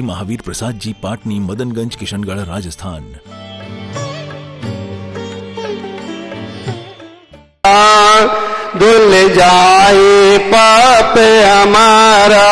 महावीर प्रसाद जी, पाटनी, मदनगंज, किशनगढ़, राजस्थान। धुल जाए पाप हमारा,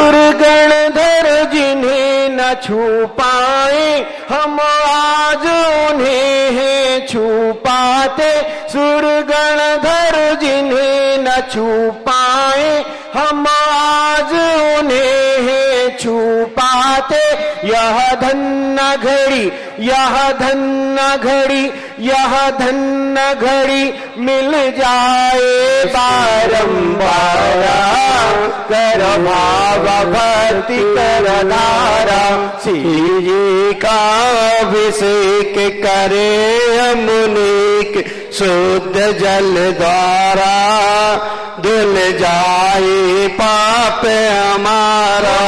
दुर्गणधर जिन्हें न छू पाए, हम आज उन्हें हैं छू पाते। सुरगणधर जिन्हें न छू पाए, हम आज उन्हें हैं छू पाते। यह धन्य घड़ी, यह धन्य घड़ी, यह धन्य घड़ी मिल जाए बारंबार। कर भाव भक्ति कर धारा, श्री जी का अभिषेक करे मुनिक शुद्ध जल द्वारा। धुल जाए पाप हमारा।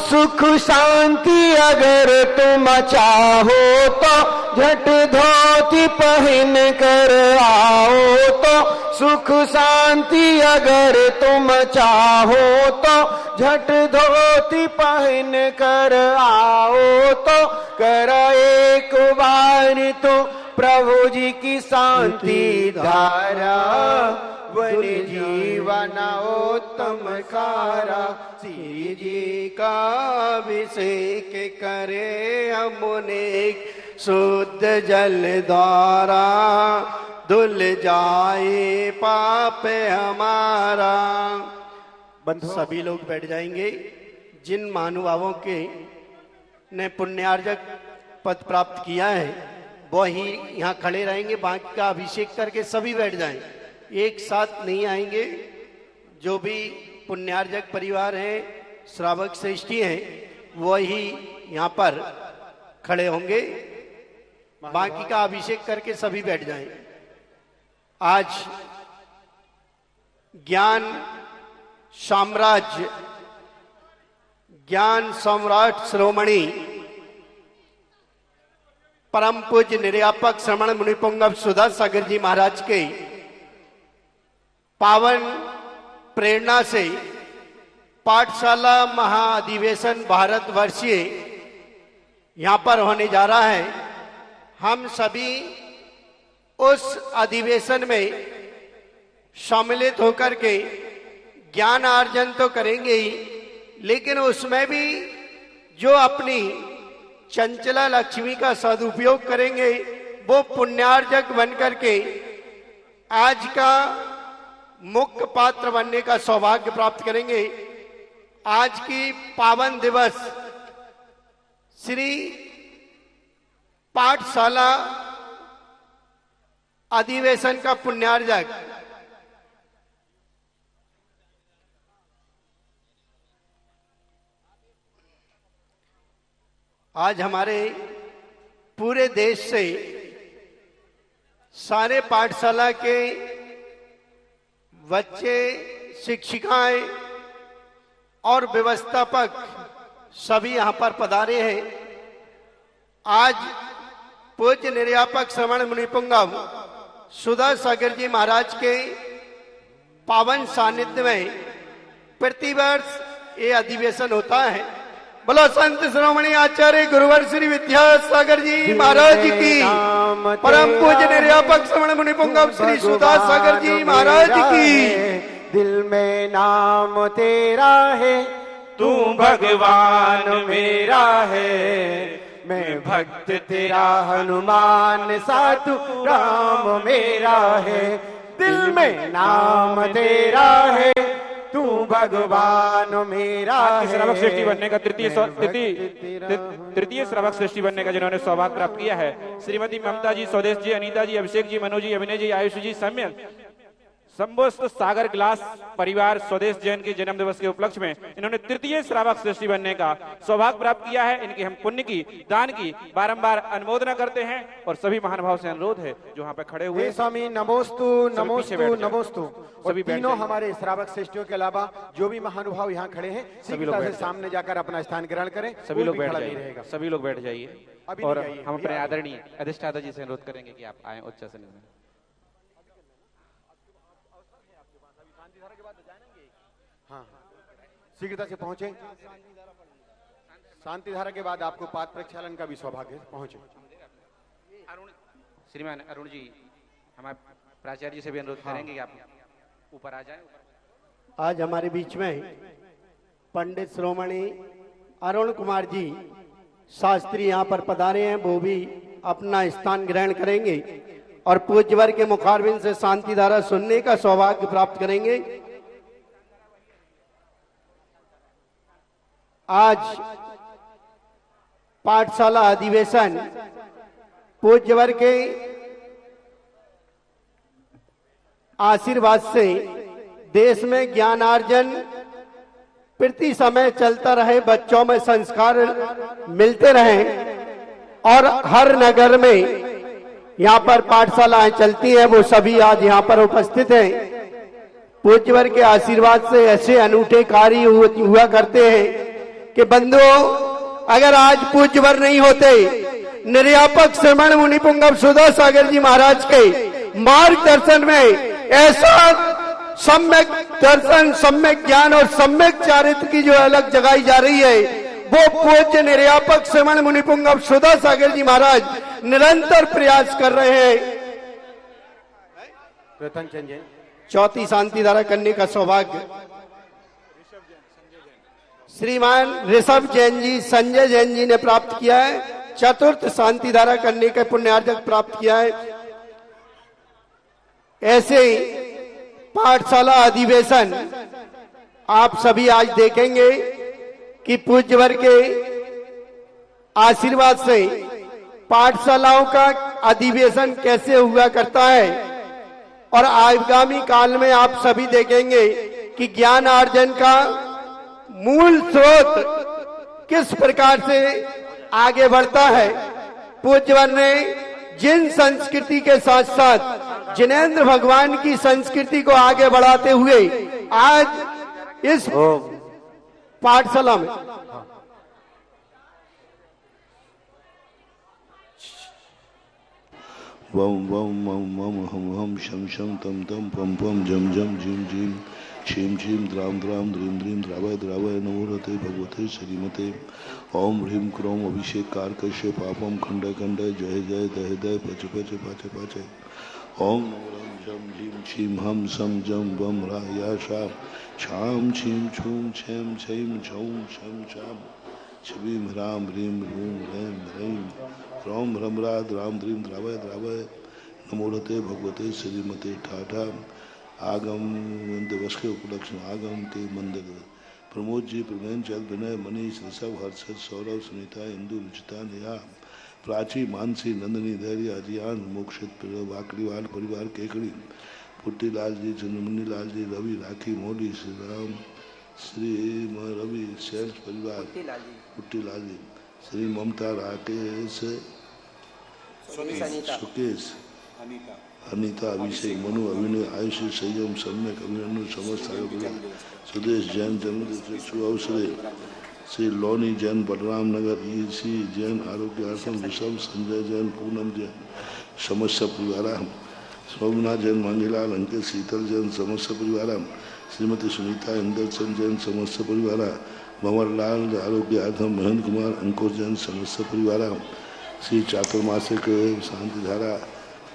सुख शांति अगर तुम चाहो तो झट धोती पहन कर आओ तो। सुख शांति अगर तुम चाहो तो झट धोती पहन कर आओ तो। कर एक बार तो प्रभु जी की शांति धारा, वन जीवन उत्तम कारा। श्री जी का अभिषेक करे मुनिक शुद्ध जल द्वारा। धुल जाए पाप हमारा। बंधु सभी लोग बैठ जाएंगे। जिन महानुभावों के ने पुण्यार्जक पद प्राप्त किया है वो ही यहाँ खड़े रहेंगे। बाकी का अभिषेक करके सभी बैठ जाएं, एक साथ नहीं आएंगे। जो भी पुण्यार्जक परिवार हैं, श्रावक श्रेष्ठी हैं, वही यहाँ पर खड़े होंगे। बाकी का अभिषेक करके सभी बैठ जाएं। आज ज्ञान साम्राज्य, ज्ञान सम्राट शिरोमणि परम पूज्य निर्यापक श्रमण मुनिपुंगव सुधा सागर जी महाराज के पावन प्रेरणा से पाठशाला महाअधिवेशन भारतवर्षीय यहां पर होने जा रहा है। हम सभी उस अधिवेशन में सम्मिलित होकर के ज्ञान अर्जन तो करेंगे ही, लेकिन उसमें भी जो अपनी चंचला लक्ष्मी का सदुपयोग करेंगे वो पुण्यार्जक बनकर के आज का मुख्य पात्र बनने का सौभाग्य प्राप्त करेंगे। आज की पावन दिवस श्री पाठशाला अधिवेशन का पुण्यार्जक आज हमारे पूरे देश से सारे पाठशाला के बच्चे, शिक्षिकाएं और व्यवस्थापक सभी यहां पर पधारे हैं। आज पूज्य निर्यापक श्रमण मुनिपुंगव सुधा सागर जी महाराज के पावन सानिध्य में प्रतिवर्ष ये अधिवेशन होता है। बोलो संत श्रोमणी आचार्य गुरुवर श्री विद्यासागर जी महाराज की, परम पूज्य निर्यापक श्रमण मुनिपुंगव श्री सुधा सागर जी महाराज की। दिल में नाम तेरा है, तू भगवान मेरा है। मैं भक्त तेरा हनुमान सा तू राम मेरा है। दिल में नाम तेरा है, तू भगवान मेरा है। श्रावक श्रेष्ठी बनने का तृतीय श्रावक श्रेष्ठी बनने का जिन्होंने सौभाग्य प्राप्त किया है, श्रीमती ममता जी, स्वदेश जी, अनीता जी, अभिषेक जी, मनोज जी, अभिनय जी, आयुष जी समेत समस्त सागर ग्लास परिवार स्वदेश जैन के जन्म दिवस के उपलक्ष्य में इन्होंने तृतीय श्रावक श्रेष्ठी बनने का सौभाग्य प्राप्त किया है। इनकी हम पुण्य की, दान की बारंबार अनुमोदना करते हैं और सभी महानुभाव से अनुरोध है जो यहाँ पे खड़े हुए स्वामी नमोस्तु नमोस्तु नमोस्तु। सभी तीनों हमारे श्रावक श्रेष्ठियों के अलावा जो भी महानुभाव यहाँ खड़े हैं सभी लोग सामने जाकर अपना स्थान ग्रहण करें। सभी लोग बैठ जाइए, सभी लोग बैठ जाइए और हम अपने आदरणीय अधिष्ठाता जी से अनुरोध करेंगे कि आप आए उच्च आसन में। हाँ, शीघ्रता से पहुंचे। शांति धारा के बाद आपको पाद प्रक्षालन का भी सौभाग्य पहुंचे। श्रीमान अरुण जी, हमारे प्राचार्य जी से भी अनुरोध करेंगे कि आप ऊपर आ जाएं। आज हमारे बीच में पंडित श्रोमणी अरुण कुमार जी शास्त्री यहाँ पर पधारे हैं, वो भी अपना स्थान ग्रहण करेंगे और पूज्यवर के मुखारबिंद से शांति धारा सुनने का सौभाग्य प्राप्त करेंगे। आज पाठशाला अधिवेशन पूज्यवर के आशीर्वाद से देश में ज्ञानार्जन प्रति समय चलता रहे, बच्चों में संस्कार मिलते रहे और हर नगर में यहाँ पर पाठशालाएं चलती हैं, वो सभी आज यहाँ पर उपस्थित हैं। पूज्यवर के आशीर्वाद से ऐसे अनूठे कार्य हुआ करते हैं कि बंधुओं, अगर आज पूज्यवर नहीं होते, निर्यापक श्रमण मुनि पुंगव सुधा सागर जी महाराज के मार्गदर्शन में ऐसा सम्यक दर्शन, सम्यक ज्ञान और सम्यक चारित्र की जो अलग जगाई जा रही है, वो पूज्य निर्यापक श्रमण मुनि पुंगव सुधा सागर जी महाराज निरंतर प्रयास कर रहे हैं। चौथी शांति धारा करने का सौभाग्य श्रीमान ऋषभ जैन जी, संजय जैन जी ने प्राप्त किया है। चतुर्थ शांति धारा करने का पुण्यार्जक प्राप्त किया है। ऐसे पाठशाला अधिवेशन आप सभी आज देखेंगे कि पूज्यवर के आशीर्वाद से पाठशालाओं का अधिवेशन कैसे हुआ करता है और आगामी काल में आप सभी देखेंगे कि ज्ञान अर्जन का मूल स्रोत किस प्रकार से आगे बढ़ता है। पूज्यवर ने जिन संस्कृति के साथ साथ जिनेंद्र भगवान की संस्कृति को आगे बढ़ाते हुए आज इस पाठशाला में वम वम वम वम हम हम शम शम तम तम पम पम जम जम झिम झिम क्षीम क्षीम द्राम द्राम द्रीम द्रीम द्रावय द्रावय नमोरते भगवते श्रीमते ओम ह्रीम क्रोम अभिषेक कारकश्य पापम खंड खंड जय जय दह दय पच पच पाचे पाचे ओम नमोरम जम झीम क्षीम हम सम जम बम रा या शाम छाम छीम छूम छेम छीम छौम शम शाम छबीम राम ह्रीम रूम रैम रैम रोम रम राम द्रीम द्रावय द्रावय नमोरते भगवते श्रीमते ठाठा आगम दिवस के उपलक्ष्य में आगम के मंदिर प्रमोद जी, प्रवीण चल, विनय, मनीष, ऋषभ, हर्षद, सौरभ, सुनीता, इंदु, रुचिता, नेहा, प्राची, मानसी, नंदनी, धैर्य, अजियान, मोक्षित, वाकड़ीवाल परिवार, केकड़ी, पुट्टीलाल जी, चंद्रमणि लाल जी, रवि, राखी, मोदी, श्री राम, श्री रवि, सेल्स परिवार, पुट्टीलाल जी, श्री ममता, राकेश, सुकेश, अनीता, अभिषेक, मनु, अभिनय, आयुष, संयम, सम्यक, अभिनंदन, समस्त सुदेश जैन, जन्म अवसरे श्री लोनी जैन, बलराम नगर, ईसी जैन, आरोग्य आश्रम, ऋषभ, संजय जैन, पूनम जैन, समस्त परिवार, सोमनाथ जैन, मांगीलाल, अंकित, शीतल जैन, समस्त परिवार, श्रीमती सुनीता, इंदरचंद जैन, समस्त परिवार, भंवरलाल, आरोग्य आश्रम, महेंद्र कुमार, अंकुर जैन, समस्त परिवार, श्री चातुर्मासिक शांति धारा,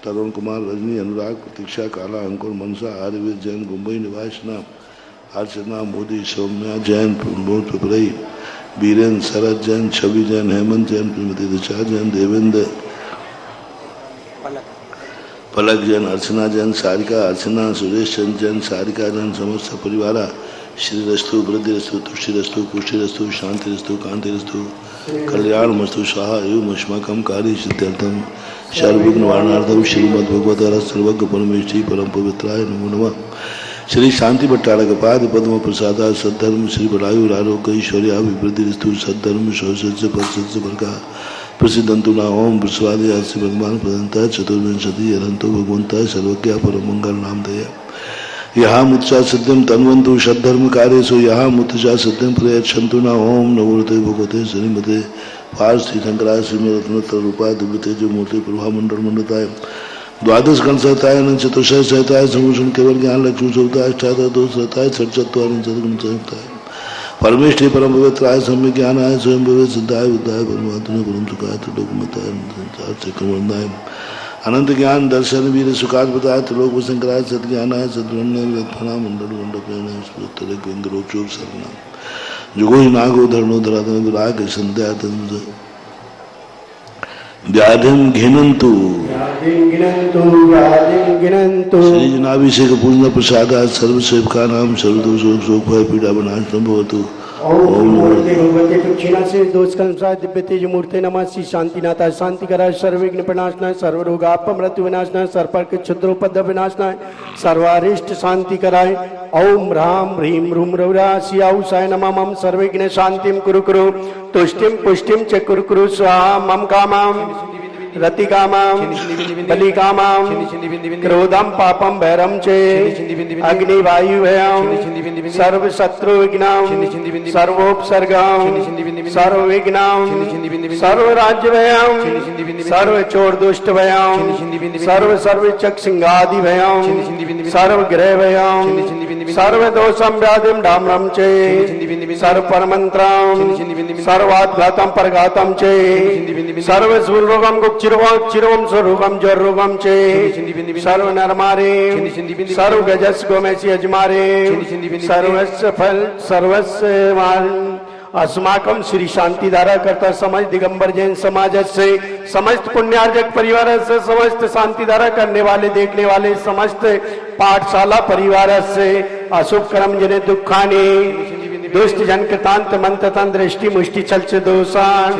तरुण कुमार, रजनी, अनुराग, प्रतीक्षा, काला, अंकुर, मनसा, आयुर्वेद जैन, मुंबई निवास नाम, अर्चना, मोदी, सौम्या जैन, प्रमोद पिपरई, बीरेन, शरद जैन, छवि जैन, हेमंत जैन, श्रीमती ऋचा जैन, देवेंद्र, पलक जैन, अर्चना जैन, सारिका, अर्चना, सुरेश चंद जैन, सारिका जैन, समस्त परिवार, श्री रस्तु, वृद्धि रस्तु, तुष्टि रस्तु, पुष्टि रस्तु, शांति रस्तु, कांति रस्तु, कल्याण मस्तु, स्वाहा एवं अस्माकं कार्य सिद्ध्यर्थम सर्वविघ्न निवारणार्थम श्रीमद् भगवत सर्वज्ञ परमेष्ठी परम पवित्राय नमो नमः। श्री शांति भट्टारक पाद पद्म प्रसाद सद्धर्म श्री बलायु आरोग्य ऐश्वर्याभिवृद्धि स्तु सद्धर्म सौसज्य पद वर्गा प्रसिद्धंतु न ओम विश्वादि से भगवान प्रदंता चतुर्विंशति अनंतो भगवंता सर्वज्ञ परम मंगल नाम दया यहाँ मुत्सा सिद्धिम तन्वंतु सद्धर्म कार्यसु यहाँ मुत्सा सिद्धिम प्रयच्छन्तु न ओम नमोते भगवते श्रीमते पार्थ शंकराय श्रीमरत्नोत्तर रूपाय दिव्य तेज मूर्ति प्रभा मंडल मंडताय द्वादश गण सहताय अनंत चतुर्शय सहताय समूषण केवल ज्ञान लक्ष्मी सौताय अष्टादश दोष सहताय षट चत्वारिंशत् गुण संयुक्ताय परमेष्ठि परम पवित्राय सम्य ज्ञानाय स्वयं भवे सिद्धाय बुद्धाय परमात्मने परम सुखाय त्रिलोकमताय संसार चक्रवर्णाय अनंत ज्ञान दर्शन वीर सुखाद बताय त्रिलोक शंकराय सद्ज्ञानाय सद्वन्नाय रत्फना मंडल मंडपेण स्फुरतरे केंद्रोचोक शरणा जुगो नागो धरणो धराधन विराग संध्या तंज व्याधिम घिनंतु श्री जनाभिषेक पूर्ण प्रसाद सर्व सेवका नाम सर्वदोष शोक भय पीड़ा विनाशनम भवतु ओम भगवते तुच्छिना से दोष कंसाय दिव्य तेज मूर्ते नमः श्री शांतिनाथाय शांतिकराय सर्वविघ्न प्रणाशनाय सर्वरोगापमृत्यु विनाशनाय सर्पर्क क्षुद्रोपद्रव विनाशनाय सर्वारिष्ट शांतिकराय ओम ह्रां ह्रीं रूं रौरा शियाउषाय नमः मम सर्वविघ्न शांतिं कुरु कुरु तुष्टिं पुष्टिं च कुरु कुरु स्वाहा मम कामां रतिकामां बलिकामां क्रोधं पापं भैरं चे अग्निवायुभयं सर्वशत्रुविघ्नं सर्वोपसर्गं सर्वविघ्नं सर्वराज्यभयं सर्वचोरदुष्टभयं सर्वचक्षिंगादिभयं सर्वग्रहभयं सर्वदोषं व्याधिं डाम्रं चे सर्वपरमन्त्रं सर्वाद्घातं परघातं चे सर्वसुररोगं चिरवं स्वरूपम ज्वरोगम चे सर्व नरमारे सर्व गजस गोमेसी अजमारे सर्वस्व फल सर्वस्व अस्माकम श्री शांतिधारा करता समाज दिगंबर जैन समाज से समस्त पुण्यार्जक परिवार से समस्त शांतिधारा करने वाले देखने वाले समस्त पाठशाला परिवार से अशुभ कर्म जने दुखानी दुष्ट जन कृतांत मंत्रतन दृष्टि मुष्टि चल से दोषान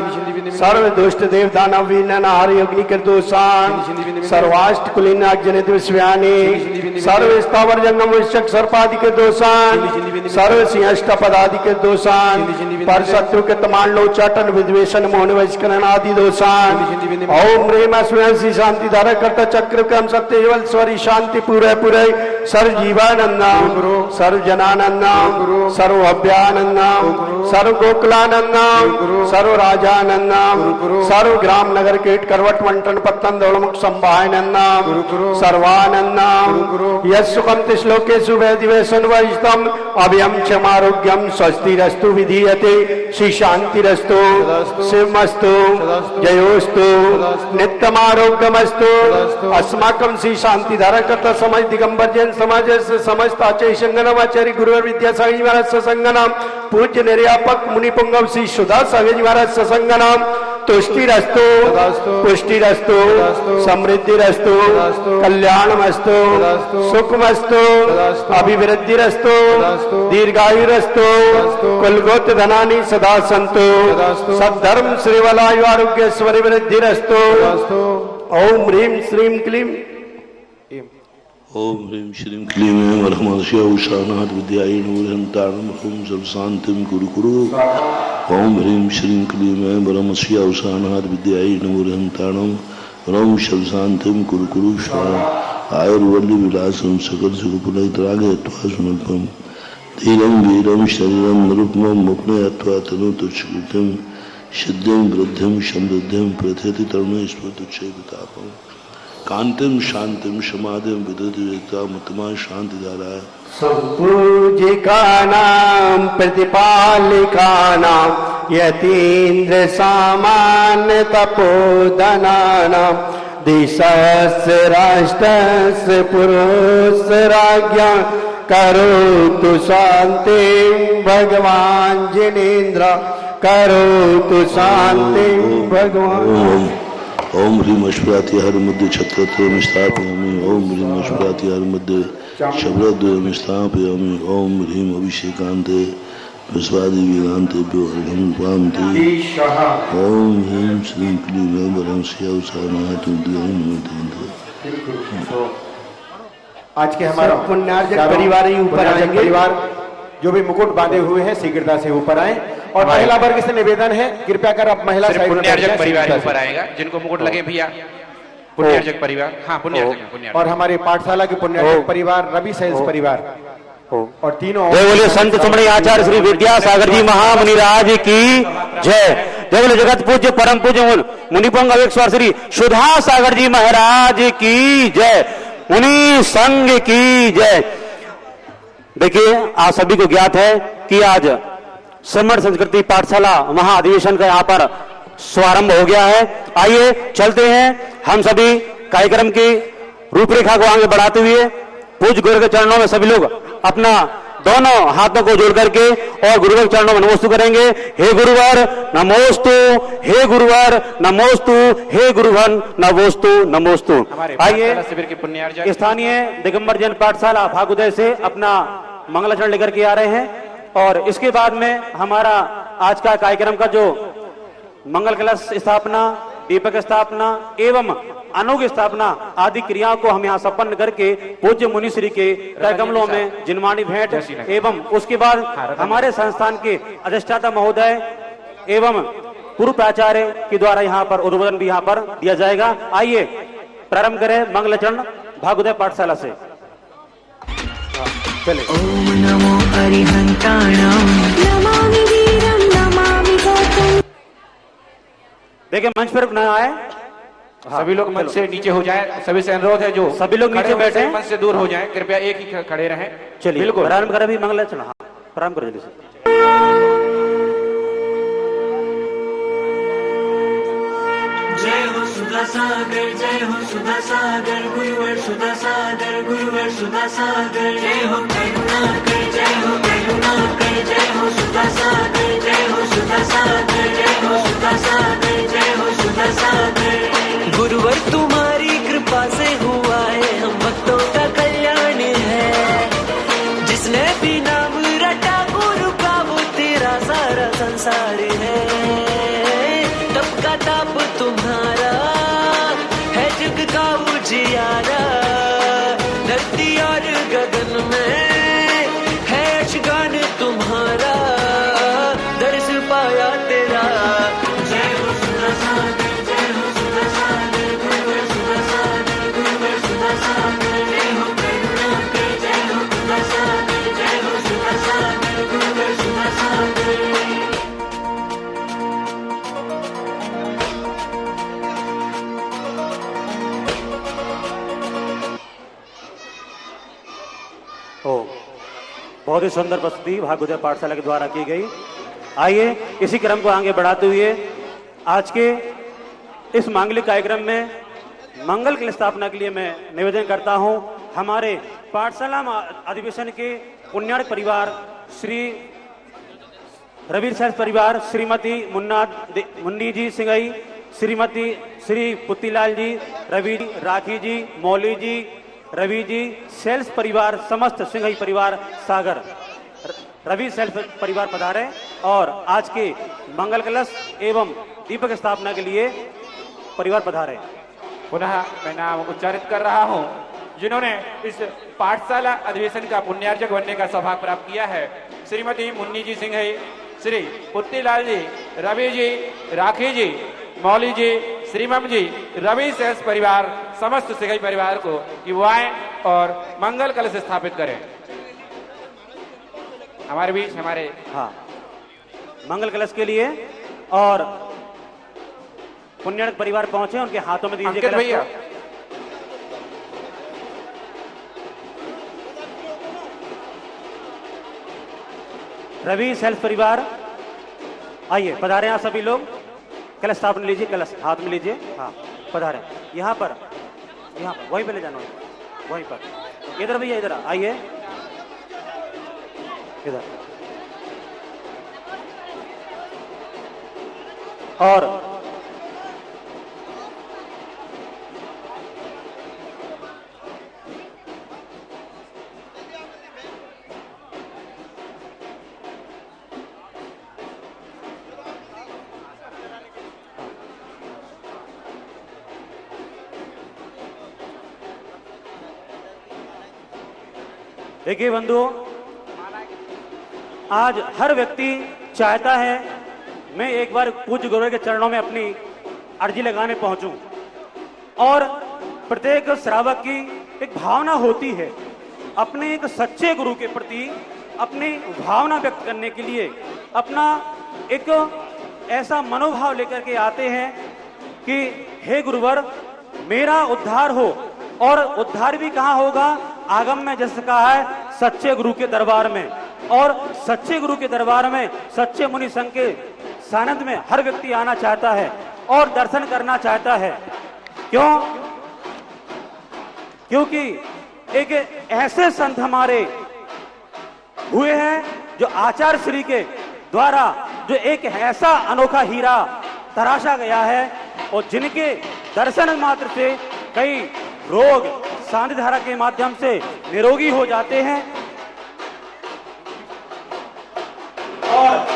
सर्व दुष्ट देव दानव वीन आर्य अग्नि कर दोषान सर्वाष्ट कुलीन अग्नि विश्व्यानि सर्व स्थावर जंगम विषक सर्पादि के दोषान सर्व सिंहष्ट पदादि के दोषान पर शत्रु के तमान लोचाटन विद्वेषण मोहन वैष्करण आदि दोषान ओम ह्रीं श्री शांति धारा करता चक्र क्रम सत्य स्वरी शांति पूरे पूरे सर्व जीवानंदम सर्व जनानंदम सर्व अभ्यानंदम सर्व गोकुलानंदम सर्व राजानंदम सर्व ग्राम नगर कीट करवट वंटन पत्तन दौड़मुख संभायनंदम सर्वानंदम यस्सुखम श्लोकेषु वैदिवेशन वैष्णम अभयम क्षमारोग्यम स्वस्तिरस्तु विधीयते श्री शांतिरस्तु शिवमस्तु जयोस्तु नित्यमारोग्यमस्तु अस्माकं श्री शांति धारा करता समाज दिगंबर जैन समाज से समस्त आचार्य संगनम आचार्य गुरुवर विद्यासागर जी महाराज ससंगनाम पूज्य निर्यापक मुनि पुंगव श्री सुधा सागर जी महाराज ससंगनाम तुष्टिरस्तु पुष्टिरस्तु समृद्धिरस्तु कल्याणमस्तु सुखमस्तु अभिवृद्धिरस्तु दीर्घायुरस्तु कुलगोत्र धनानि सदा सन्तु सद्धर्म श्रीवलायु आरोग्येश्वरी वृद्धिरस्तु ओम ह्रीं श्रीं क्लीं ओम ह्रीं श्रीं क्लीं ऐं वरहमर्षि उषानाथ विद्यायै नूरहंतारणं ओम सर्वशान्तिं कुरु कुरु ओम ह्रीं श्रीं क्लीं ऐं वरहमर्षि उषानाथ विद्यायै नूरहंतारणं ओम सर्वशान्तिं कुरु कुरु स्वाहा आयुर्वल्ली विलासं सकल सुखपुलैत्रागे त्वा सुनल्पं धीरं वीरं शरीरं निरुपमं मुक्नयत्वा तनुतुच्छकृतं सिद्धिं वृद्धिं समृद्धिं प्रथयति तरुणे स्फुरतुच्छैवतापम् कांतिम शांतिम समाधिम विदुदिता मतमा शांति धारा संपूजिका नाम प्रतिपालिका नाम यतीन्द्र सामान्य तपोधना नाम दिशस्य राष्ट्रस्य पुरुष राज्ञा करोतु शांति भगवान जिनेन्द्र करोतु शांति भगवान ओम ह्रीं अश्वराति हर मध्य छत्रत्रयं स्थापयामि ओम ह्रीं अश्वराति हर मध्य शब्दद्वयं स्थापयामि ओम ह्रीं अभिषेकान्ते विश्वादिवीरान्तेभ्यो अर्घ्यं पान्ति ओम ह्रीं श्रीं क्लीं ऐं वरहमर्षि उषानाथ विद्यायै नूरहंतारणं। आज के हमारा पुण्यार्जक परिवार ही ऊपर आएंगे। परिवार जो भी मुकुट बांधे हुए हैं शीघ्रता से ऊपर आए और महिला वर्ग से निवेदन है कृपया कर आप महिला पुण्यार्जक परिवार ऊपर आएगा जिनको मुकुट लगे भैया पुण्यार्जक परिवार हाँ पुण्यार्जक और हमारे पाठशाला के पुण्यार्जक परिवार रवि सेल्स परिवार और तीनों जय बोले संत सुमणि आचार्य श्री विद्यासागर जी महामुनिराज की जय। जय बोले जगत पूज्य परम पूज्य मुनिपंग अवेश्वर श्री सुधा सागर जी महाराज की जय। मुनि संघ की जय। देखिए आप सभी को ज्ञात है कि आज समर संस्कृति पाठशाला महाअधिवेशन का यहाँ पर शुभारंभ हो गया है। आइए चलते हैं हम सभी कार्यक्रम की रूपरेखा को आगे बढ़ाते हुए पूज्य गुरु के चरणों में सभी लोग अपना दोनों हाथों को जोड़ करके और गुरुवर के चरणों में नमोस्तु करेंगे। हे गुरुवर नमोस्तु, हे गुरुवर नमोस्तु, हे गुरुवर नमोस्तु नमोस्तु। आइए शिविर के पुण्यार्जक स्थानीय दिगंबर जैन पाठशाला भागुदय से अपना मंगलाचरण लेकर के आ रहे हैं और इसके बाद में हमारा आज का कार्यक्रम का जो मंगल कलश स्थापना, दीपक स्थापना एवं अनोख स्थापना आदि क्रियाओं को हम यहाँ संपन्न करके पूज्य मुनिश्री के कमलों में जिनवाणी भेंट एवं उसके बाद हमारे संस्थान के अधिष्ठाता महोदय एवं पूर्व प्राचार्य के द्वारा यहाँ पर उद्बोधन भी यहाँ पर दिया जाएगा। आइए प्रारंभ करें मंगलाचरण भागुदय पाठशाला से। चले। ओम नमो अरिहंताणं नमामि वीरं नमामि गौतम। देखिए मंच पर न आए, सभी लोग मंच से नीचे हो जाएं। सभी से अनुरोध है जो सभी लोग नीचे बैठे मंच से दूर हो जाएं, कृपया एक ही खड़े रहें। चलिए बिल्कुल प्रारंभ करें भी मंगलाचरण। हाँ प्रारंभ करो जल्दी से। जय हो सुधा सागर, जय हो सुधा सागर, गुरुवर सुधा सागर, गुरुवर सुधा सागर। जय हो करुणाकर, जय हो करुणाकर, जय हो सुधा सागर, जय हो सुधा सागर, जय हो सुधा सागर, जय हो सुधा सागर। गुरुवर तुम्हारी कृपा से हुआ है हम भक्तों का कल्याण है। जिसने भी नाम रटा गुरु का वो तेरा सारा संसार है। तब का ताप तुम्हारा है जग का उजियारा। धरती और गगन में है अशगान तुम्हारा। दर्श पाया तेरा। जय हो सुधा सागर, जय हो सुधा सागर, गुरुवर सुधा सागर, गुरुवर सुधा सागर। जय हो करुणाकर, जय हो सुधा सागर, जय हो सुधा सागर, गुरुवर सुधा सागर। बहुत ही सुंदर प्रस्तुति भागवत पाठशाला के द्वारा की गई। आइए इसी क्रम को आगे बढ़ाते हुए आज के इस मांगलिक कार्यक्रम में मंगल की स्थापना के लिए मैं निवेदन करता हूं हमारे पाठशाला अधिवेशन के पुण्यार्क परिवार श्री रवि सेल्स परिवार, श्रीमती मुन्नी जी सिंगई, श्रीमती श्री पुत्तीलाल जी, रवि जी, राखी जी, मौली जी, रवि जी, सेल्स परिवार, समस्त सिंघई परिवार सागर, रवि सेल्स परिवार पधारे और आज के मंगल कलश एवं दीपक स्थापना के लिए परिवार पधारे। पुनः मैं नाम उच्चारित कर रहा हूं जिन्होंने इस पाठशाला अधिवेशन का पुण्यार्जक बनने का सौभाग्य प्राप्त किया है। श्रीमती मुन्नी जी सिंघई, श्री पुत्तीलाल जी, रवि जी, राखी जी, मौली जी, श्रीमम जी, रवि सेल्स परिवार, समस्त सिंघई परिवार को युवाएं और मंगल कलश स्थापित करें। हमारे बीच हमारे मंगल कलश के लिए और पुण्यार्क परिवार पहुंचे, उनके हाथों में दीजिए कलश भैया। रवि सेल्स परिवार आइए पधारे आप सभी लोग। कलश स्थापना लीजिए, कलश हाथ में लीजिए। हाँ पधारे यहाँ पर वहीं पे ले जाना, वहीं पर। इधर भैया इधर आइए, इधर। और देखिए बंधुओं, आज हर व्यक्ति चाहता है मैं एक बार पूज्य गुरु के चरणों में अपनी अर्जी लगाने पहुंचूं और प्रत्येक श्रावक की एक भावना होती है अपने एक सच्चे गुरु के प्रति अपनी भावना व्यक्त करने के लिए अपना एक ऐसा मनोभाव लेकर के आते हैं कि हे गुरुवर मेरा उद्धार हो। और उद्धार भी कहाँ होगा? आगम में जैसे कहा है सच्चे गुरु के दरबार में। और सच्चे गुरु के दरबार में, सच्चे मुनि संघ के सानिध्य में हर व्यक्ति आना चाहता है और दर्शन करना चाहता है। क्यों? क्योंकि एक ऐसे संत हमारे हुए हैं जो आचार्य श्री के द्वारा जो एक ऐसा अनोखा हीरा तराशा गया है और जिनके दर्शन मात्र से कई रोग सानिध्य धारा के माध्यम से निरोगी हो जाते हैं और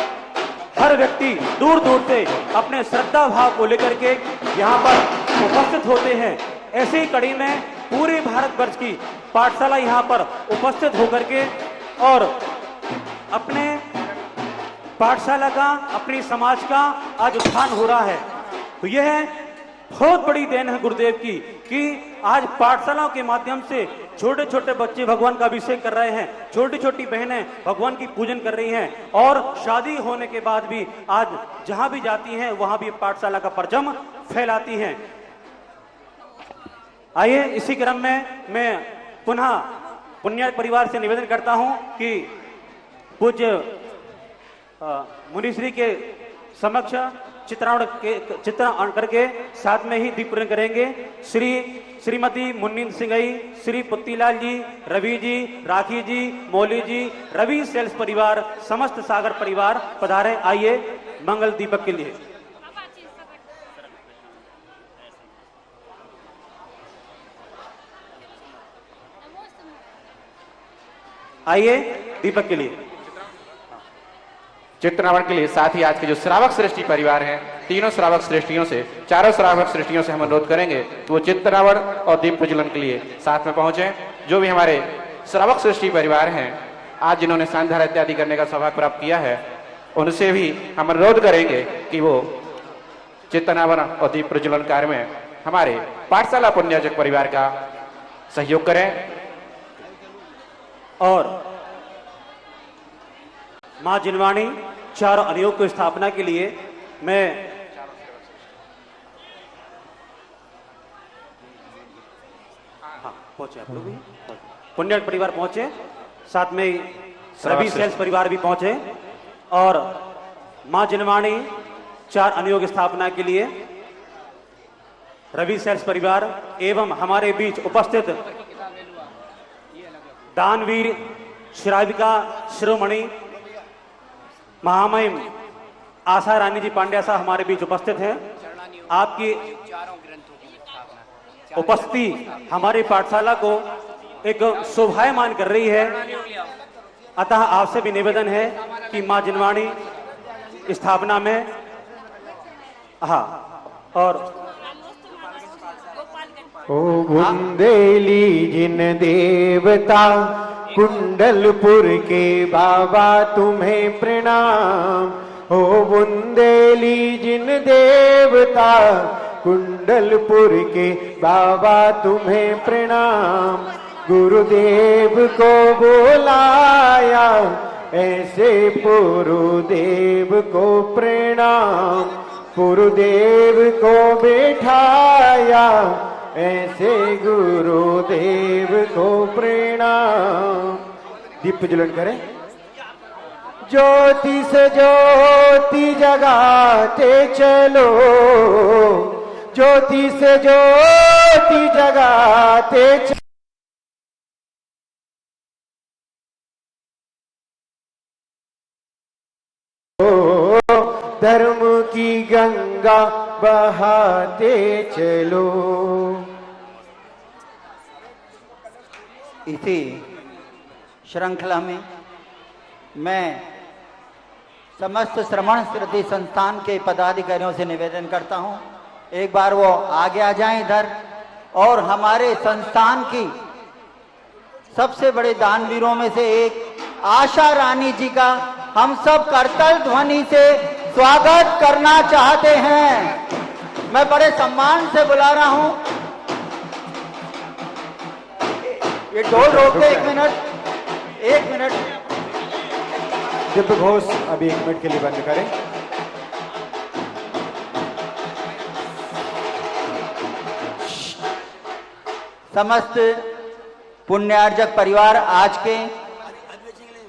हर व्यक्ति दूर दूर से अपने श्रद्धा भाव को लेकर के यहाँ पर उपस्थित होते हैं। ऐसी ही कड़ी में पूरे भारतवर्ष की पाठशाला यहाँ पर उपस्थित होकर के और अपने पाठशाला का, अपनी समाज का आज उत्थान हो रहा है। तो यह बहुत बड़ी देन है गुरुदेव की कि आज पाठशालाओं के माध्यम से छोटे छोटे बच्चे भगवान का अभिषेक कर रहे हैं, छोटी छोटी बहनें भगवान की पूजन कर रही हैं और शादी होने के बाद भी आज जहां भी जाती हैं वहां भी पाठशाला का परचम फैलाती हैं। आइए इसी क्रम में मैं पुनः पुण्यार्क परिवार से निवेदन करता हूं कि पूज्य मुनिश्री के समक्ष चित्रांकन करके साथ में ही दीप पूजन करेंगे। श्रीमती मुन्नी सिंगई, श्री पुत्तीलाल जी, रवि जी, राखी जी, मौली जी, रवि सेल्स परिवार, समस्त सागर परिवार पधारे। आइए मंगल दीपक के लिए। आइए दीपक के लिए। चित्रनावण के लिए साथ ही आज के जो श्रावक श्रेष्ठी परिवार हैं, तीनों श्रावक श्रेष्ठियों से, चारों श्रावक श्रेष्ठियों से हम अनुरोध करेंगे कि वो चित्रनावण और दीप प्रज्वलन के लिए साथ में पहुंचे। जो भी हमारे श्रावक श्रेष्ठी परिवार हैं आज जिन्होंने सानिध्य इत्यादि करने का सौभाग्य प्राप्त किया है, उनसे भी हम अनुरोध करेंगे कि वो चित्रनावण और दीप प्रज्वलन कार्य में हमारे पाठशाला पुण्यार्चक परिवार का सहयोग करें। और मां जिनवाणी चारों अनुयोग की स्थापना के लिए मैं पहुंचे, आप लोग भी पुण्यार्क परिवार पहुंचे, साथ में रवि सेल्स परिवार भी पहुंचे और मां जिनवाणी चार अनुयोग स्थापना के लिए रवि सेल्स परिवार एवं हमारे बीच उपस्थित दानवीर श्राविका शिरोमणि महामहिम आशा रानी जी पांड्या साहब हमारे बीच उपस्थित हैं। आपकी उपस्थिति हमारी पाठशाला को एक शोभायमान कर रही है। अतः आपसे भी निवेदन है कि मां जिनवाणी स्थापना में और ओ बुंदेली जिन देवता कुंडलपुर के बाबा तुम्हें प्रणाम। ओ बुंदेली जिन देवता कुंडलपुर के बाबा तुम्हें प्रणाम। गुरुदेव को बुलाया ऐसे पुरुदेव को प्रणाम। पुरुदेव को बैठाया ऐसे गुरुदेव को प्रणाम। दीप प्रज्वलन करें। ज्योति से ज्योति जगाते चलो, ज्योति से ज्योति जगाते चलो। धर्म की गंगा बहाते चलो। इसी श्रृंखला में मैं समस्त श्रवण श्रुति संस्थान के पदाधिकारियों से निवेदन करता हूं, एक बार वो आगे आ जाएं इधर और हमारे संस्थान की सबसे बड़े दानवीरों में से एक आशा रानी जी का हम सब करतल ध्वनि से स्वागत करना चाहते हैं। मैं बड़े सम्मान से बुला रहा हूं। ये ढोल रोक दे, एक मिनट। दिव्य घोष अभी 1 मिनट के लिए बंद करें। समस्त पुण्यार्जक परिवार आज के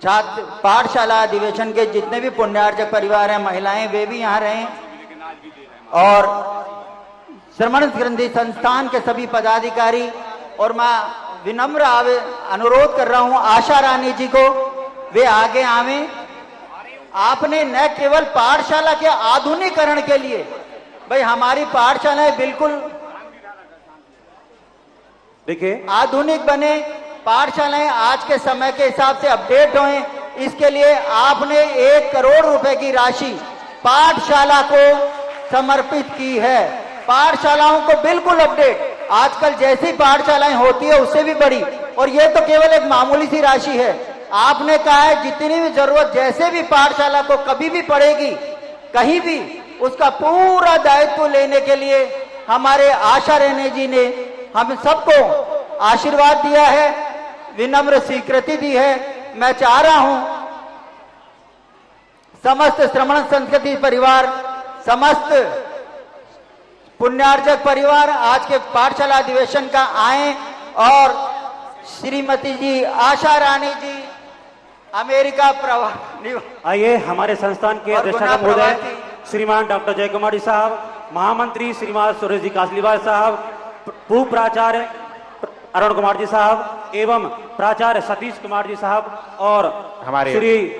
छात्र पाठशाला अधिवेशन के जितने भी पुण्यार्चक परिवार हैं, महिलाएं, वे भी यहाँ रहें। और श्रमण ग्रंथि संस्थान के सभी पदाधिकारी, और मैं विनम्र अनुरोध कर रहा हूं आशा रानी जी को, वे आगे आवें। आपने न केवल पाठशाला के आधुनिकीकरण के लिए, भाई हमारी पाठशालाएं बिल्कुल देखिए आधुनिक बने, पाठशालाएं आज के समय के हिसाब से अपडेट हों, इसके लिए आपने 1 करोड़ रुपए की राशि पाठशाला को समर्पित की है। पाठशालाओं को बिल्कुल अपडेट, आजकल जैसी पाठशालाएं होती है उससे भी बड़ी, और ये तो केवल एक मामूली सी राशि है। आपने कहा है जितनी भी जरूरत जैसे भी पाठशाला को कभी भी पड़ेगी कहीं भी, उसका पूरा दायित्व लेने के लिए हमारे आशा रानी जी ने हम सबको आशीर्वाद दिया है, विनम्र स्वीकृति दी है। मैं चाह रहा हूं समस्त श्रमण संस्कृति परिवार, समस्त पुण्यार्चक परिवार आज के पाठशाला अधिवेशन का आए, और श्रीमती जी आशा रानी जी अमेरिका प्रवासी, आइए हमारे संस्थान के अध्यक्ष महोदय श्रीमान डॉक्टर जय कुमार जी साहब, महामंत्री श्रीमान सुरेश जी कासलीवाल साहब, पूर्व प्राचार्य अरुण कुमार जी साहब एवं प्राचार्य सतीश कुमार जी साहब, और हमारे श्री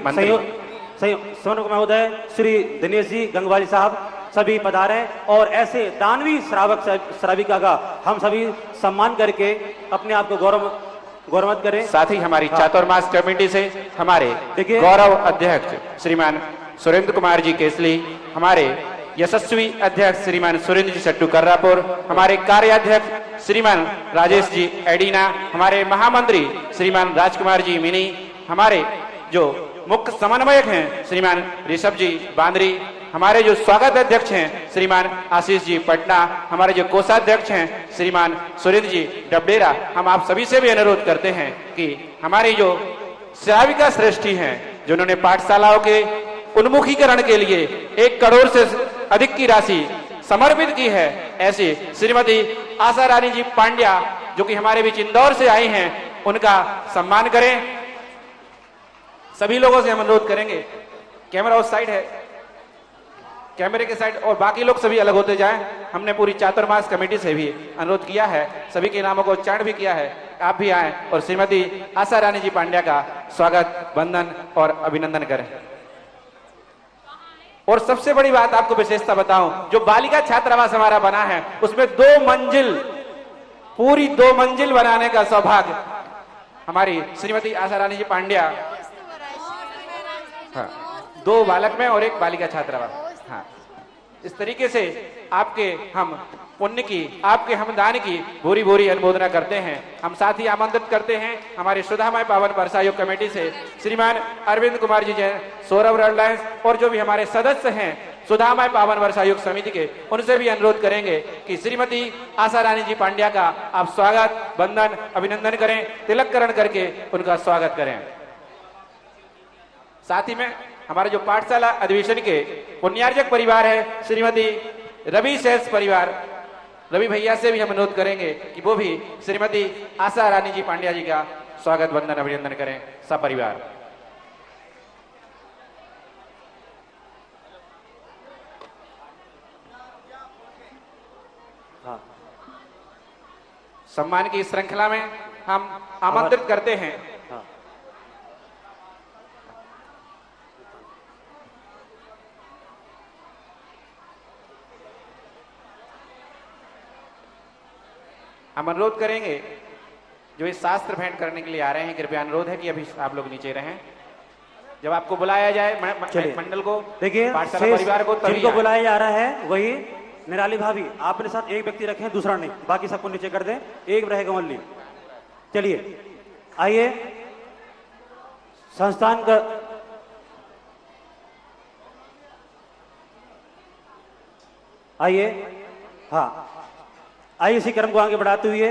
सोनू महोदय, श्री दिनेश जी गंगवाली साहब, सभी पधारे। और ऐसे दानवी श्रावक श्राविका का हम सभी सम्मान करके अपने आप को गौरवमत करें। साथ ही हमारी चातुर्मास कमेटी से हमारे गौरव अध्यक्ष श्रीमान सुरेंद्र कुमार जी केसली, हमारे यशस्वी अध्यक्ष श्रीमान सुरेंद्र जी सट्टू कर्रापुर, हमारे कार्याध्यक्ष श्रीमान राजेश जी एडीना, हमारे महामंत्री श्रीमान राजकुमार जी मिनी, हमारे जो मुख्य समन्वयक हैं श्रीमान ऋषभ जी बांद्री, हमारे जो स्वागत अध्यक्ष हैं श्रीमान आशीष जी पटना, हमारे जो कोषाध्यक्ष हैं श्रीमान सुरेंद्र जी डबडेरा, हम आप सभी से भी अनुरोध करते हैं कि हमारी जो श्राविका श्रेष्ठी हैं जिन्होंने पाठशालाओं के उन्मुखीकरण के लिए 1 करोड़ से अधिक की राशि समर्पित की है, ऐसी श्रीमती आशा रानी जी पांड्या जो कि हमारे बीच इंदौर से आई हैं, उनका सम्मान करें। सभी लोगों से हम अनुरोध करेंगे, कैमरा उस साइड है, कैमरे के साइड, और बाकी लोग सभी अलग होते जाएं। हमने पूरी चातुर्मास कमेटी से भी अनुरोध किया है, सभी के नामों को उच्चारण भी किया है, आप भी आएं और श्रीमती आशा रानी जी पांड्या का स्वागत, वंदन और अभिनंदन करें। और सबसे बड़ी बात आपको विशेषता बताऊं, जो बालिका छात्रावास हमारा बना है उसमें 2 मंजिल, पूरी 2 मंजिल बनाने का सौभाग्य हमारी श्रीमती आशा रानी जी पांड्या, हाँ, 2 बालक में और 1 बालिका छात्रावास, हाँ, इस तरीके से आपके हम पुण्य की, आपके हम दान की भूरी भूरी अनुमोदना करते हैं। हम साथ ही आमंत्रित करते हैं हमारे सुधामय पावन वर्षा योग कमेटी से श्रीमान अरविंद कुमार जी जैन, सौरभ रॉयल्स, और जो भी हमारे सदस्य हैं सुधामय पावन वर्षा योग समिति के, उनसे भी अनुरोध करेंगे कि श्रीमती आशा रानी जी पांड्या का आप स्वागत, वंदन, अभिनंदन करें, तिलककरण करके उनका स्वागत करें। साथ ही में हमारे जो पाठशाला अधिवेशन के पुण्यार्चक परिवार है श्रीमती रवि शेष परिवार, रवि भैया से भी हम अनुरोध करेंगे कि वो भी श्रीमती आशा रानी जी पांड्या जी का स्वागत, वंदन, अभिनंदन करें सपरिवार। हाँ। सम्मान की श्रृंखला में हम आमंत्रित करते हैं हम अनुरोध करेंगे जो इस शास्त्र भेंट करने के लिए आ रहे हैं, कृपया अनुरोध है कि अभी आप लोग नीचे रहें। जब आपको बुलाया जाए मंडल को, देखिए परिवार को, जिनको बुलाया जा रहा है वही निराली भाभी, आपने साथ एक व्यक्ति रखे हैं, दूसरा नहीं, बाकी सबको नीचे कर दें, एक रहेगा ओनली। चलिए आइए संस्थान का आइए, हाँ आइए इसी क्रम को आगे बढ़ाते हुए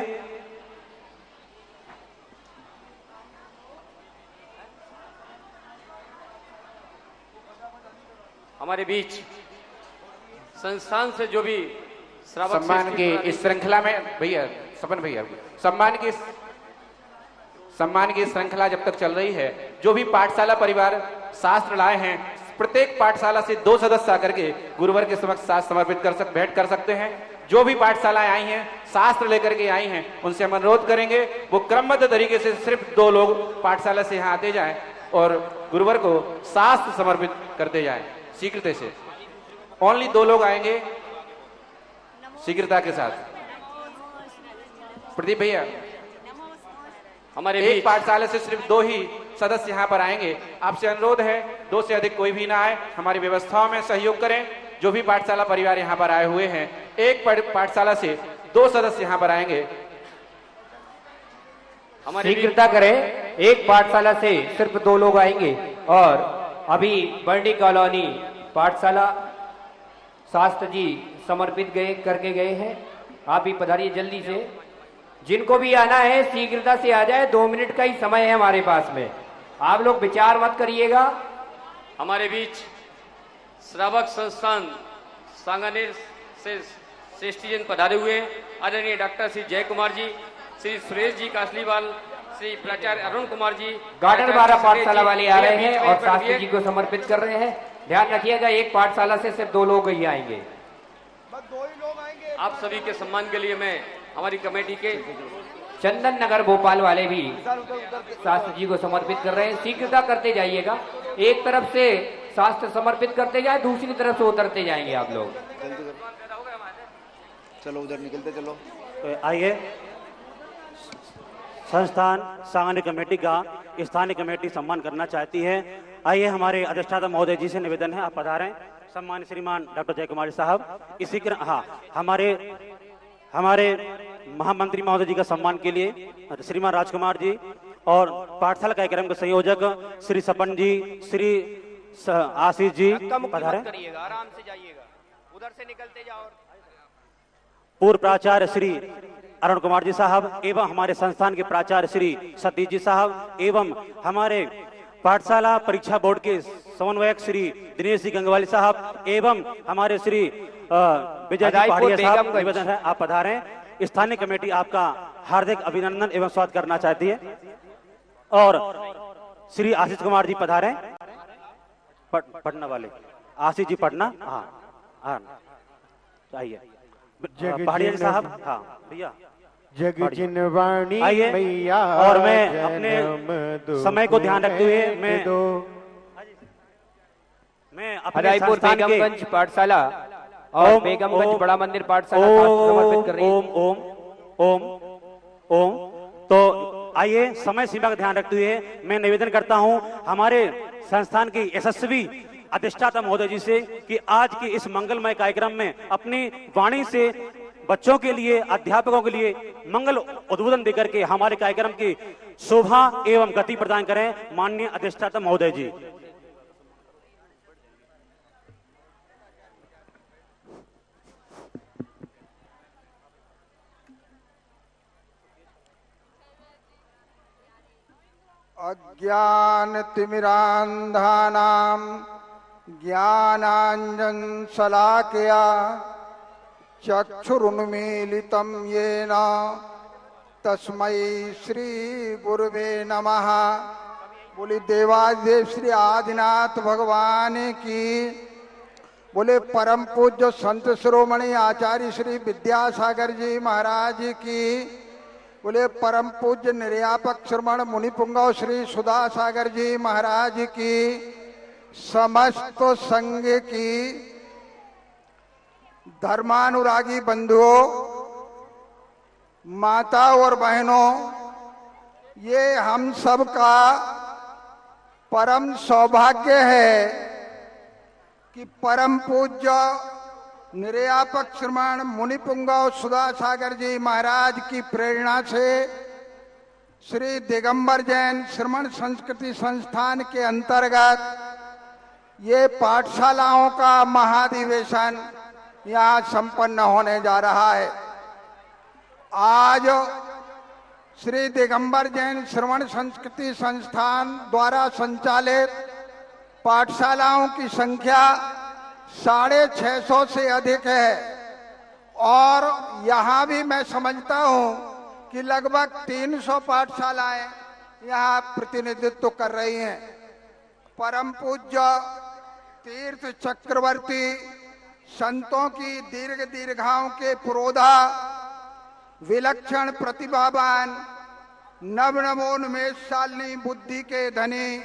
हमारे बीच संस्थान से जो भी सम्मान की इस श्रृंखला में, भैया सपन भैया, सम्मान की श्रृंखला जब तक चल रही है जो भी पाठशाला परिवार शास्त्र लाए हैं, प्रत्येक पाठशाला से 2 सदस्य आकर के गुरुवर के समक्ष शास्त्र समर्पित भेंट कर सकते हैं। जो भी पाठशालाएं आई हैं, शास्त्र लेकर के आई हैं, उनसे हम अनुरोध करेंगे वो क्रमबद्ध तरीके से सिर्फ 2 लोग पाठशाला से यहाँ आते जाएं और गुरुवर को शास्त्र समर्पित करते जाएं शीघ्रता से। ओनली 2 लोग आएंगे शीघ्रता के साथ। प्रदीप भैया, हमारे एक पाठशाला से सिर्फ 2 ही सदस्य यहाँ पर आएंगे। आपसे अनुरोध है 2 से अधिक कोई भी ना आए, हमारी व्यवस्थाओं में सहयोग करें। जो भी पाठशाला परिवार यहाँ पर आए हुए हैं, एक पाठशाला से 2 सदस्य यहाँ पर आएंगे। शीघ्रता करें, एक पाठशाला से सिर्फ 2 लोग आएंगे और अभी बर्डी कॉलोनी पाठशाला शास्त्र जी समर्पित करके गए हैं। आप भी पधारिए जल्दी से। जिनको भी आना है शीघ्रता से आ जाए, 2 मिनट का ही समय है हमारे पास में। आप लोग विचार मत करिएगा। हमारे बीच श्रावक संस्थान सांगानेर से श्रेष्ठी जन पधारे हुए हैं। आदरणीय डॉक्टर श्री जय कुमार जी, श्री सुरेश जी कासलीवाल, श्री प्राचार्य अरुण कुमार जी, गार्डन 12 पाठशाला वाले आ रहे हैं और शास्त्री जी को समर्पित कर रहे हैं। ध्यान रखिएगा, एक पाठशाला से सिर्फ 2 लोग ही आएंगे। आप सभी के सम्मान के लिए मैं हमारी कमेटी के चंदन नगर भोपाल वाले भी शास्त्र जी को समर्पित कर रहे हैं। शीघ्रता करते जाइएगा, एक तरफ से शास्त्र समर्पित करते जाए, दूसरी तरफ से उतरते जाएंगे आप लोग। चलो उधर निकलते चलो। तो आइए, संस्थान सांगानेर कमेटी का स्थानीय कमेटी सम्मान करना चाहती है। आइए, हमारे अधिष्ठाता महोदय जी से निवेदन है, आप पधारें। सम्मानित श्रीमान डॉक्टर जय कुमार साहब, इसी क्रम हमारे महामंत्री महोदय जी का सम्मान के लिए श्रीमान राजकुमार जी और पाठशाला कार्यक्रम के संयोजक श्री सपन जी, श्री आशीष जी पधारें। आराम से जाइएगा, उधर से निकलते जाओ। पूर्व प्राचार्य श्री अरुण कुमार जी साहब एवं हमारे संस्थान के प्राचार्य श्री सतीश जी साहब एवं हमारे पाठशाला परीक्षा बोर्ड के समन्वयक श्री दिनेश जी गंगवाली साहब एवं हमारे श्री विजय जी पहाड़िया साहब, निवेदन है आप पधारें। स्थानीय कमेटी आपका हार्दिक अभिनंदन एवं स्वागत करना चाहती है। और श्री आशीष कुमार जी पधारें, पटना वाले आशीष जी पटना। हाँ आइए पहाड़िया जी साहब। हाँ भैया, जग जिनवाणी आइए। मैया, और मैं अपने समय को ध्यान रखते हुए मैं अपने हराईपुर बेगमगंज पाठशाला और बेगमगंज बड़ा मंदिर पाठशाला समर्पित कर रही है। ओम ओम ओम। तो आइए, समय सीमा का ध्यान रखते हुए मैं निवेदन करता हूं हमारे संस्थान की यशस्वी अधिष्ठाता महोदय जी से कि आज के इस मंगलमय कार्यक्रम में अपनी वाणी से बच्चों के लिए, अध्यापकों के लिए मंगल उद्बोधन देकर के हमारे कार्यक्रम की शोभा एवं गति प्रदान करें। माननीय अधिष्ठाता महोदय जी। अज्ञान तिमिरांधानाम ज्ञानांजन शलाकया चक्षुरुन्मीलितं येन तस्मै श्री गुरुवे नमः। बोले देवादेव श्री आदिनाथ भगवान की, बोले परम पूज्य संत शिरोमणि आचार्य श्री विद्यासागर जी महाराज की, बोले परम पूज्य निर्यापक श्रमण मुनिपुंगव श्री सुधा सागर जी महाराज की, समस्त संघ की, धर्मानुरागी बंधुओं, माता और बहनों, ये हम सब का परम सौभाग्य है कि परम पूज्य निर्यापक श्रीमान मुनिपुंगव सुधा सागर जी महाराज की प्रेरणा से श्री दिगंबर जैन श्रमण संस्कृति संस्थान के अंतर्गत ये पाठशालाओं का महाधिवेशन यहाँ संपन्न होने जा रहा है। आज श्री दिगंबर जैन श्रवण संस्कृति संस्थान द्वारा संचालित पाठशालाओं की संख्या 650 से अधिक है और यहाँ भी मैं समझता हूँ कि लगभग 300 पाठशालाएं यहाँ प्रतिनिधित्व कर रही हैं। परम पूज्य तीर्थ चक्रवर्ती संतों की दीर्घाओं के पुरोधा, विलक्षण प्रतिभावान, नवनवोन्मेषशालिनी बुद्धि के धनी,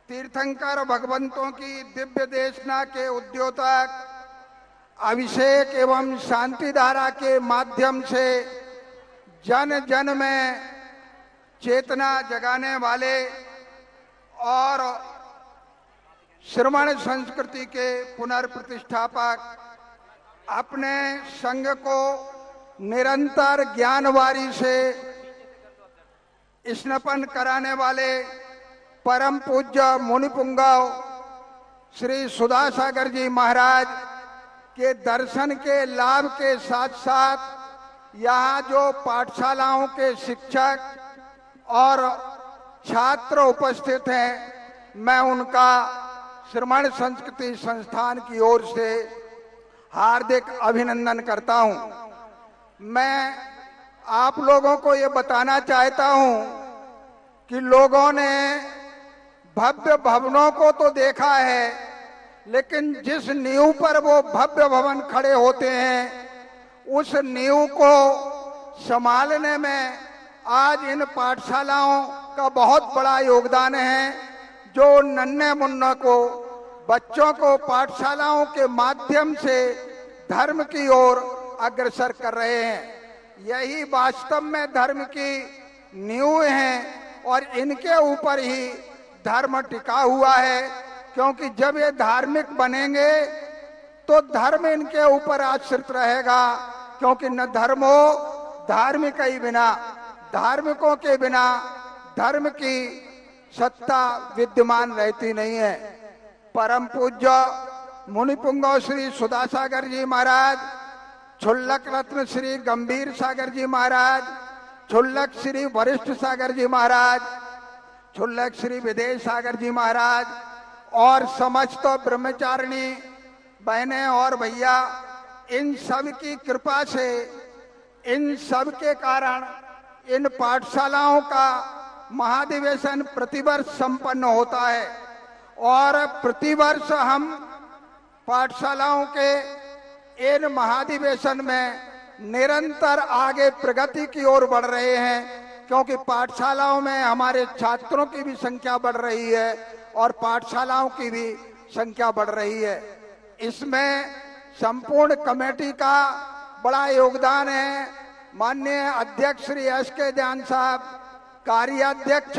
तीर्थंकर भगवंतों की दिव्य देशना के उद्योतक, अभिषेक एवं शांति धारा के माध्यम से जन जन में चेतना जगाने वाले और श्रमण संस्कृति के पुनर्प्रतिष्ठापक, अपने संघ को निरंतर ज्ञानवारी से स्नपन कराने वाले परम पूज्य मुनिपुंगव श्री सुधासागर जी महाराज के दर्शन के लाभ के साथ साथ यहाँ जो पाठशालाओं के शिक्षक और छात्र उपस्थित हैं, मैं उनका श्रमण संस्कृति संस्थान की ओर से हार्दिक अभिनंदन करता हूं। मैं आप लोगों को ये बताना चाहता हूं कि लोगों ने भव्य भवनों को तो देखा है, लेकिन जिस नींव पर वो भव्य भवन खड़े होते हैं, उस नींव को संभालने में आज इन पाठशालाओं का बहुत बड़ा योगदान है, जो नन्हे मुन्ना को, बच्चों को पाठशालाओं के माध्यम से धर्म की ओर अग्रसर कर रहे हैं। यही वास्तव में धर्म की नींव है और इनके ऊपर ही धर्म टिका हुआ है, क्योंकि जब ये धार्मिक बनेंगे तो धर्म इनके ऊपर आश्रित रहेगा, क्योंकि न धर्मो धार्मिक ही बिना, धार्मिकों के बिना धर्म की सत्ता विद्यमान रहती नहीं है। परम पूज्य मुनिपुंगव श्री सुधासागर जी महाराज, छुल्लक रत्न श्री गंभीर सागर जी महाराज, छुल्लक श्री वरिष्ठ सागर जी महाराज, छुल्लक श्री विदेश सागर जी महाराज और समस्त ब्रह्मचारिणी बहनें और भैया, इन सब की कृपा से, इन सब के कारण इन पाठशालाओं का महाधिवेशन प्रतिवर्ष संपन्न होता है और प्रतिवर्ष हम पाठशालाओं के इन महाधिवेशन में निरंतर आगे प्रगति की ओर बढ़ रहे हैं, क्योंकि पाठशालाओं में हमारे छात्रों की भी संख्या बढ़ रही है और पाठशालाओं की भी संख्या बढ़ रही है। इसमें संपूर्ण कमेटी का बड़ा योगदान है। माननीय अध्यक्ष श्री एस के ध्यान साहब, कार्याध्यक्ष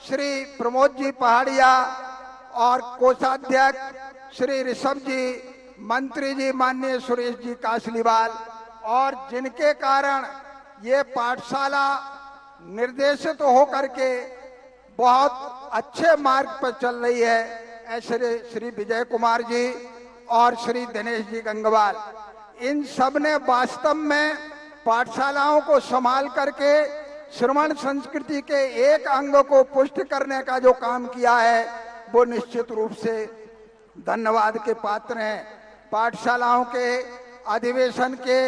श्री प्रमोद जी पहाड़िया और कोषाध्यक्ष श्री ऋषभ जी, मंत्री जी माननीय सुरेश जी कासलीवाल, और जिनके कारण ये पाठशाला निर्देशित होकर के बहुत अच्छे मार्ग पर चल रही है, ऐसे श्री विजय कुमार जी और श्री दिनेश जी गंगवाल, इन सब ने वास्तव में पाठशालाओं को संभाल करके श्रमण संस्कृति के एक अंग को पुष्ट करने का जो काम किया है, वो निश्चित रूप से धन्यवाद के पात्र हैं। पाठशालाओं के अधिवेशन के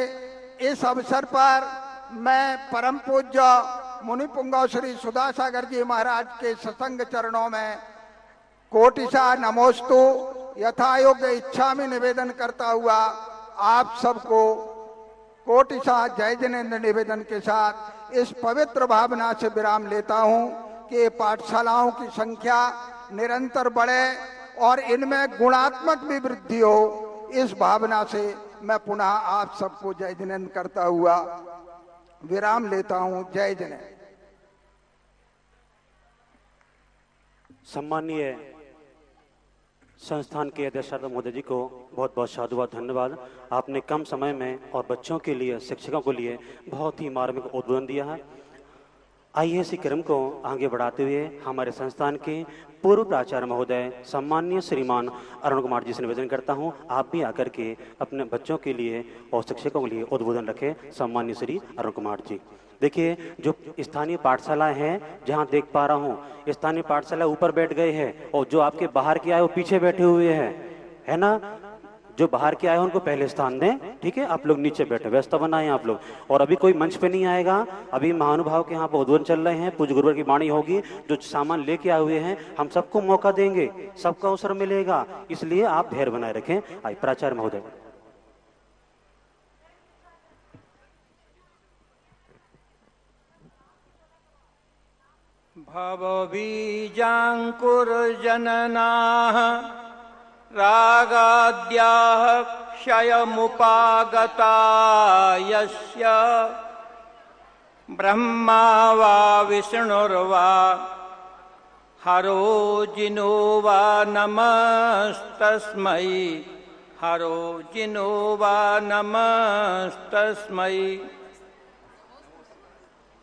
इस अवसर पर मैं परम पूज्य मुनिपुंगव श्री सुधासागर जी महाराज के सत्संग चरणों में कोटिशा नमोस्तु यथायोग्य इच्छा में निवेदन करता हुआ आप सबको कोटिशा जय जनेन्द्र निवेदन के साथ इस पवित्र भावना से विराम लेता हूं कि पाठशालाओं की संख्या निरंतर बढ़े और इनमें गुणात्मक भी वृद्धि हो। इस भावना से मैं पुनः आप सबको जय जनेन्द्र करता हुआ विराम लेता हूं। जय जनेन्द्र। सम्मानीय संस्थान के अध्यक्ष महोदय जी को बहुत बहुत साधुवाद, धन्यवाद। आपने कम समय में और बच्चों के लिए, शिक्षकों के लिए बहुत ही मार्मिक उद्बोधन दिया है। आइए इसी क्रम को आगे बढ़ाते हुए हमारे संस्थान के पूर्व प्राचार्य महोदय सम्मानीय श्रीमान अरुण कुमार जी से निवेदन करता हूं, आप भी आकर के अपने बच्चों के लिए और शिक्षकों के लिए उद्बोधन रखें। सम्मानीय श्री अरुण कुमार जी। देखिए, जो स्थानीय पाठशालाएं हैं, जहां देख पा रहा हूं स्थानीय पाठशाला ऊपर बैठ गए हैं और जो आपके बाहर के आए वो पीछे बैठे हुए हैं, है ना। जो बाहर के आए हैं उनको पहले स्थान दें, ठीक है। आप लोग नीचे बैठे, व्यवस्था बनाएं आप लोग। और अभी कोई मंच पे नहीं आएगा, अभी महानुभाव के यहाँ पर उद्बोधन चल रहे हैं, पूज्य गुरुवर की वाणी होगी। जो सामान लेके आए हुए हैं हम सबको मौका देंगे, सबका अवसर मिलेगा, इसलिए आप धैर्य बनाए रखें। आइए प्राचार्य महोदय। भवबीजाङ्कुरजननाः रागाद्याः क्षयमुपागता यस्य ब्रह्मा वा विष्णुर्वा हरो जिनो वा नमस्तस्मै, हरो जिनो वा नमस्तस्मै।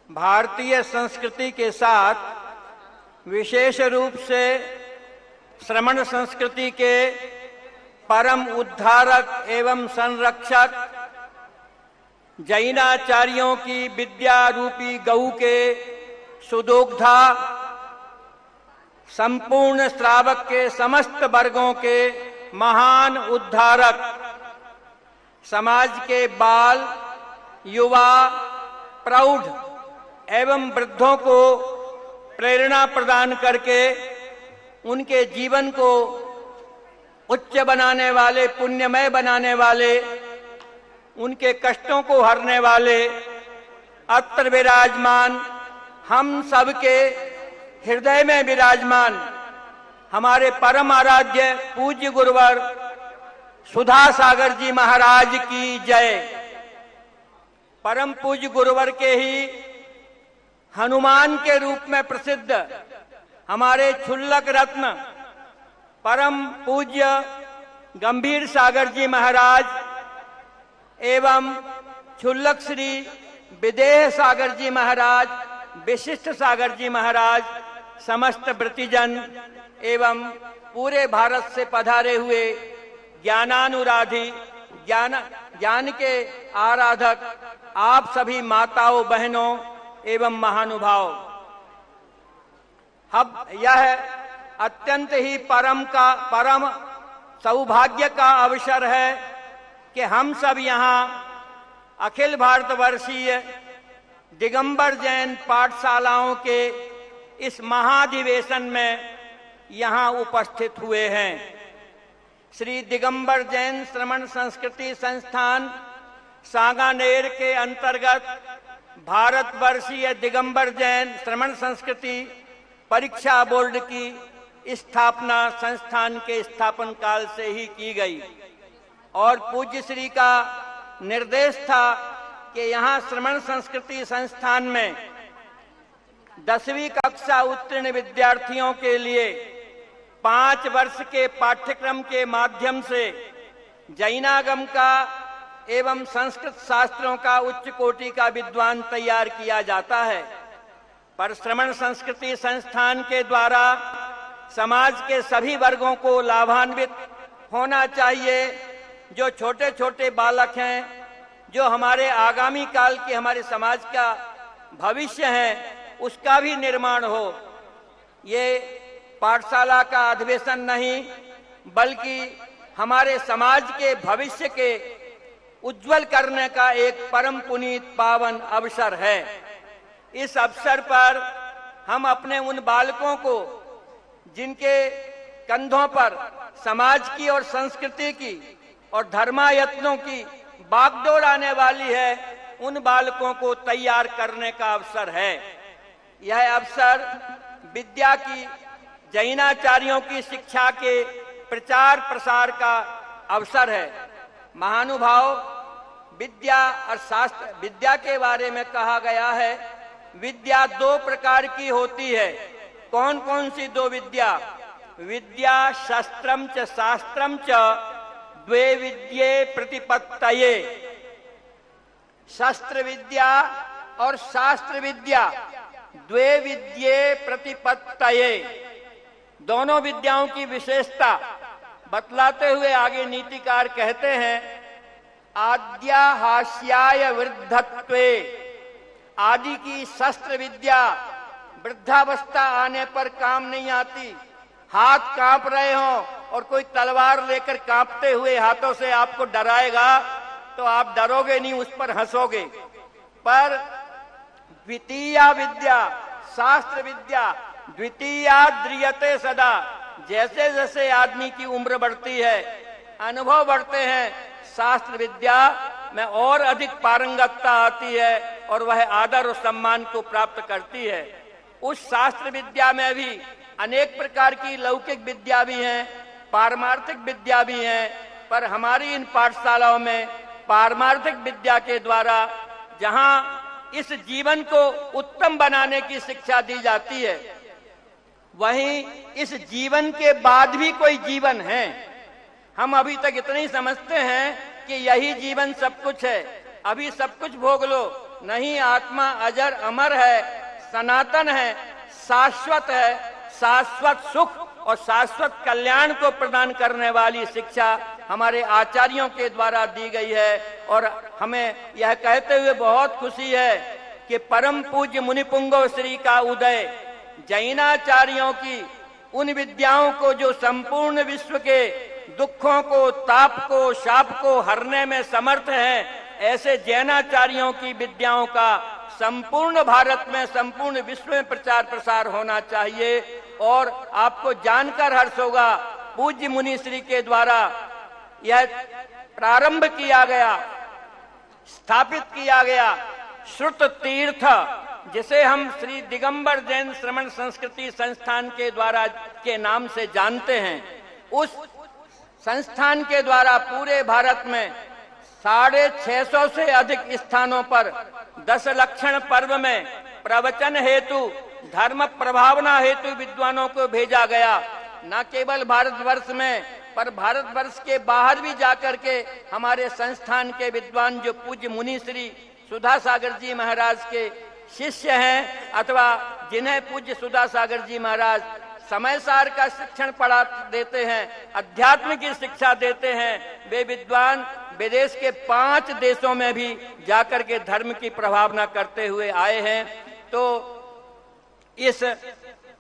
भारतीय संस्कृति के साथ विशेष रूप से श्रमण संस्कृति के परम उद्धारक एवं संरक्षक जैनाचार्यों की विद्या रूपी गऊ के सुदोग्धा संपूर्ण श्रावक के समस्त वर्गों के महान उद्धारक, समाज के बाल, युवा, प्रौढ़ एवं वृद्धों को प्रेरणा प्रदान करके उनके जीवन को उच्च बनाने वाले, पुण्यमय बनाने वाले, उनके कष्टों को हरने वाले अत्र विराजमान, हम सबके हृदय में विराजमान हमारे परम आराध्य पूज्य गुरुवर सुधा सागर जी महाराज की जय। परम पूज्य गुरुवर के ही हनुमान के रूप में प्रसिद्ध हमारे क्षुल्लक रत्न परम पूज्य गंभीर सागर जी महाराज एवं क्षुल्लक श्री विदेह सागर जी महाराज, विशिष्ट सागर जी महाराज, समस्त व्रतिजन एवं पूरे भारत से पधारे हुए ज्ञानानुराधी, ज्ञान के आराधक आप सभी माताओं, बहनों एवं महानुभाव, अब यह अत्यंत ही परम सौभाग्य का अवसर है कि हम सब यहाँ अखिल भारतवर्षीय दिगंबर जैन पाठशालाओं के इस महाधिवेशन में यहाँ उपस्थित हुए हैं। श्री दिगंबर जैन श्रमण संस्कृति संस्थान सांगानेर के अंतर्गत भारतवर्षीय दिगंबर जैन श्रमण संस्कृति परीक्षा बोर्ड की स्थापना संस्थान के स्थापन काल से ही की गई और पूज्य श्री का निर्देश था कि यहाँ श्रमण संस्कृति संस्थान में 10वीं कक्षा उत्तीर्ण विद्यार्थियों के लिए 5 वर्ष के पाठ्यक्रम के माध्यम से जैनागम का एवं संस्कृत शास्त्रों का उच्च कोटि का विद्वान तैयार किया जाता है। पर श्रमण संस्कृति संस्थान के द्वारा समाज के सभी वर्गों को लाभान्वित होना चाहिए। जो छोटे छोटे बालक हैं, जो हमारे आगामी काल के हमारे समाज का भविष्य है, उसका भी निर्माण हो। ये पाठशाला का अधिवेशन नहीं बल्कि हमारे समाज के भविष्य के उज्जवल करने का एक परम पुनीत पावन अवसर है। इस अवसर पर हम अपने उन बालकों को जिनके कंधों पर समाज की और संस्कृति की और धर्मायत्नों की बागडोर आने वाली है, उन बालकों को तैयार करने का अवसर है। यह अवसर विद्या की, जैनाचार्यों की शिक्षा के प्रचार प्रसार का अवसर है। महानुभाव, विद्या और शास्त्र, विद्या के बारे में कहा गया है विद्या 2 प्रकार की होती है। कौन कौन सी 2 विद्या? विद्या शस्त्रम च शास्त्रम च द्वे विद्ये प्रतिपत्तये। शस्त्र विद्या और शास्त्र विद्या द्वे विद्ये प्रतिपत्तये, दोनों विद्याओं की विशेषता बतलाते हुए आगे नीतिकार कहते हैं, आद्या हास्याय वृद्धत्वे, आदि की शस्त्र विद्या वृद्धावस्था आने पर काम नहीं आती। हाथ कांप रहे हो, और कोई तलवार लेकर कांपते हुए हाथों से आपको डराएगा तो आप डरोगे नहीं, उस पर हंसोगे। पर द्वितीया विद्या, शास्त्र विद्या, द्वितीया द्रियते सदा, जैसे जैसे आदमी की उम्र बढ़ती है, अनुभव बढ़ते हैं, शास्त्र विद्या में और अधिक पारंगतता आती है और वह आदर और सम्मान को प्राप्त करती है। उस शास्त्र विद्या में भी अनेक प्रकार की लौकिक विद्या भी हैं, पारमार्थिक विद्या भी हैं, पर हमारी इन पाठशालाओं में पारमार्थिक विद्या के द्वारा जहां इस जीवन को उत्तम बनाने की शिक्षा दी जाती है, वहीं इस जीवन के बाद भी कोई जीवन है। हम अभी तक इतना ही समझते हैं कि यही जीवन सब कुछ है, अभी सब कुछ भोग लो। नहीं, आत्मा अजर अमर है, सनातन है, शाश्वत है। शाश्वत सुख और शाश्वत कल्याण को प्रदान करने वाली शिक्षा हमारे आचार्यों के द्वारा दी गई है। और हमें यह कहते हुए बहुत खुशी है कि परम पूज्य मुनिपुंगव श्री का उदय जैनाचार्यों की उन विद्याओं को जो संपूर्ण विश्व के दुखों को, ताप को, शाप को हरने में समर्थ हैं, ऐसे जैनाचार्यों की विद्याओं का संपूर्ण भारत में, संपूर्ण विश्व में प्रचार प्रसार होना चाहिए। और आपको जानकर हर्ष होगा, पूज्य मुनिश्री के द्वारा यह प्रारंभ किया गया, स्थापित किया गया श्रुत तीर्थ, जिसे हम श्री दिगंबर जैन श्रमण संस्कृति संस्थान के द्वारा के नाम से जानते हैं, उस संस्थान के द्वारा पूरे भारत में 650 से अधिक स्थानों पर 10 लक्षण पर्व में प्रवचन हेतु, धर्म प्रभावना हेतु विद्वानों को भेजा गया। न केवल भारतवर्ष में, पर भारतवर्ष के बाहर भी जाकर के हमारे संस्थान के विद्वान जो पूज्य मुनि श्री सुधा सागर जी महाराज के शिष्य हैं, अथवा जिन्हें पूज्य सुधा सागर जी महाराज समय सार का शिक्षण पढ़ा देते हैं, अध्यात्म की शिक्षा देते हैं, वे विद्वान विदेश के 5 देशों में भी जाकर के धर्म की प्रभावना करते हुए आए हैं। तो इस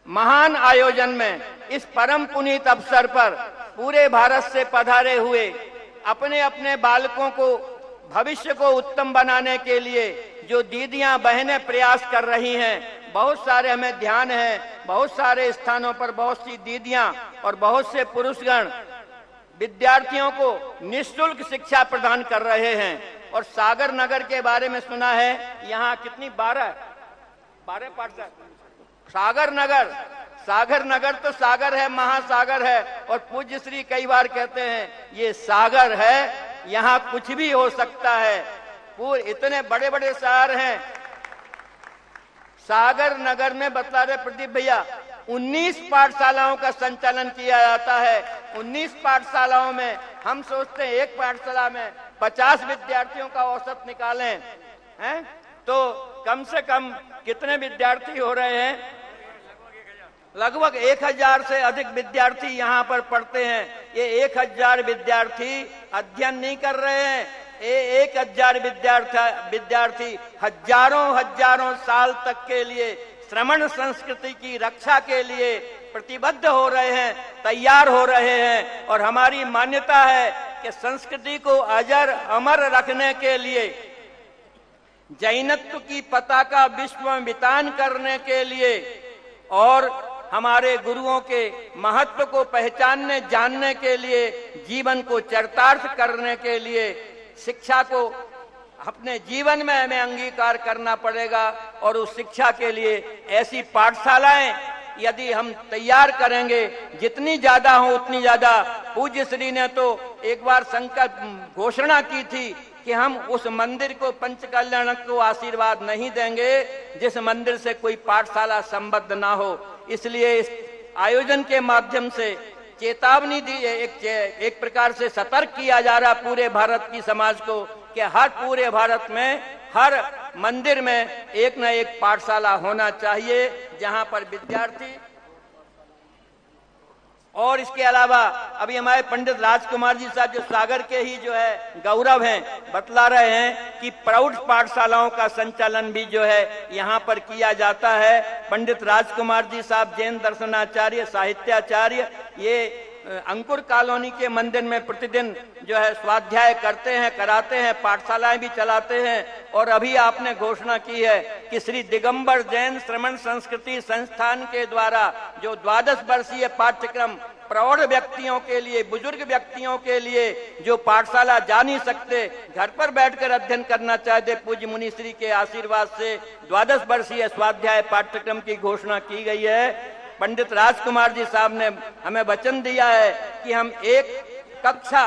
महान आयोजन में, इस परम पुनीत अवसर पर पूरे भारत से पधारे हुए अपने अपने बालकों को भविष्य को उत्तम बनाने के लिए जो दीदियां बहनें प्रयास कर रही हैं, बहुत सारे हमें ध्यान है, बहुत सारे स्थानों पर बहुत सी दीदियां और बहुत से पुरुषगण विद्यार्थियों को निःशुल्क शिक्षा प्रदान कर रहे हैं। और सागर नगर के बारे में सुना है, यहाँ कितनी 12 पाठशाला। सागर नगर तो सागर है, महासागर है। और पूज्य श्री कई बार कहते हैं ये सागर है, यहाँ कुछ भी हो सकता है। पूरे इतने बड़े बड़े शहर हैं। सागर नगर में बता रहे प्रदीप भैया 19 पाठशालाओं का संचालन किया जाता है। 19 पाठशालाओं में हम सोचते हैं एक पाठशाला में 50 विद्यार्थियों का औसत निकालें, हैं तो कम से कम कितने विद्यार्थी हो रहे हैं? लगभग 1000 से अधिक विद्यार्थी यहाँ पर पढ़ते हैं। ये 1000 विद्यार्थी अध्ययन नहीं कर रहे हैं, ये 1000 विद्यार्थी हजारों साल तक के लिए श्रमण संस्कृति की रक्षा के लिए प्रतिबद्ध हो रहे हैं, तैयार हो रहे हैं। और हमारी मान्यता है कि संस्कृति को अजर अमर रखने के लिए, जैनत्व की पताका विश्व में वितान करने के लिए और हमारे गुरुओं के महत्व को पहचानने जानने के लिए, जीवन को चरितार्थ करने के लिए शिक्षा को अपने जीवन में हमें अंगीकार करना पड़ेगा। और उस शिक्षा के लिए ऐसी पाठशालाएं यदि हम तैयार करेंगे, जितनी ज्यादा हो उतनी ज्यादा। पूज्य श्री ने तो एक बार संकल्प घोषणा की थी कि हम उस मंदिर को पंच कल्याण को आशीर्वाद नहीं देंगे जिस मंदिर से कोई पाठशाला संबद्ध ना हो। इसलिए इस आयोजन के माध्यम से चेतावनी दी, एक प्रकार से सतर्क किया जा रहा पूरे भारत की समाज को कि हर पूरे भारत में हर मंदिर में एक न एक पाठशाला होना चाहिए जहां पर विद्यार्थी। और इसके अलावा अभी हमारे पंडित राजकुमार जी साहब जो सागर के ही जो है गौरव हैं, बतला रहे हैं कि प्रौढ़ पाठशालाओं का संचालन भी जो है यहाँ पर किया जाता है। पंडित राजकुमार जी साहब जैन दर्शनाचार्य, साहित्याचार्य, ये अंकुर कॉलोनी के मंदिर में प्रतिदिन जो है स्वाध्याय करते हैं, कराते हैं, पाठशालाएं भी चलाते हैं। और अभी आपने घोषणा की है कि श्री दिगंबर जैन श्रमण संस्कृति संस्थान के द्वारा जो 12 वर्षीय पाठ्यक्रम प्रौढ़ व्यक्तियों के लिए, बुजुर्ग व्यक्तियों के लिए जो पाठशाला जा नहीं सकते, घर पर बैठकर अध्ययन करना चाहते, पूज्य मुनिश्री के आशीर्वाद से 12 वर्षीय स्वाध्याय पाठ्यक्रम की घोषणा की गई है। पंडित राजकुमार जी साहब ने हमें वचन दिया है कि हम एक कक्षा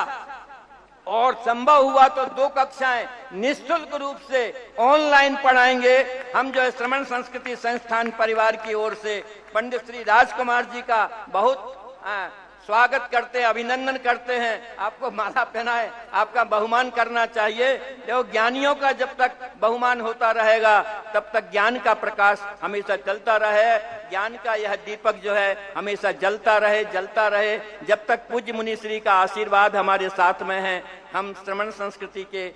और संभव हुआ तो 2 कक्षाएं निःशुल्क रूप से ऑनलाइन पढ़ाएंगे। हम जो है श्रमण संस्कृति संस्थान परिवार की ओर से पंडित श्री राजकुमार जी का बहुत स्वागत करते हैं, अभिनंदन करते हैं। आपको माला पहनाए, आपका बहुमान करना चाहिए। देखो, ज्ञानियों का जब तक बहुमान होता रहेगा तब तक ज्ञान का प्रकाश हमेशा चलता रहे, ज्ञान का यह दीपक जो है हमेशा जलता रहे, जलता रहे। जब तक पूज्य मुनिश्री का आशीर्वाद हमारे साथ में है, हम श्रमण संस्कृति के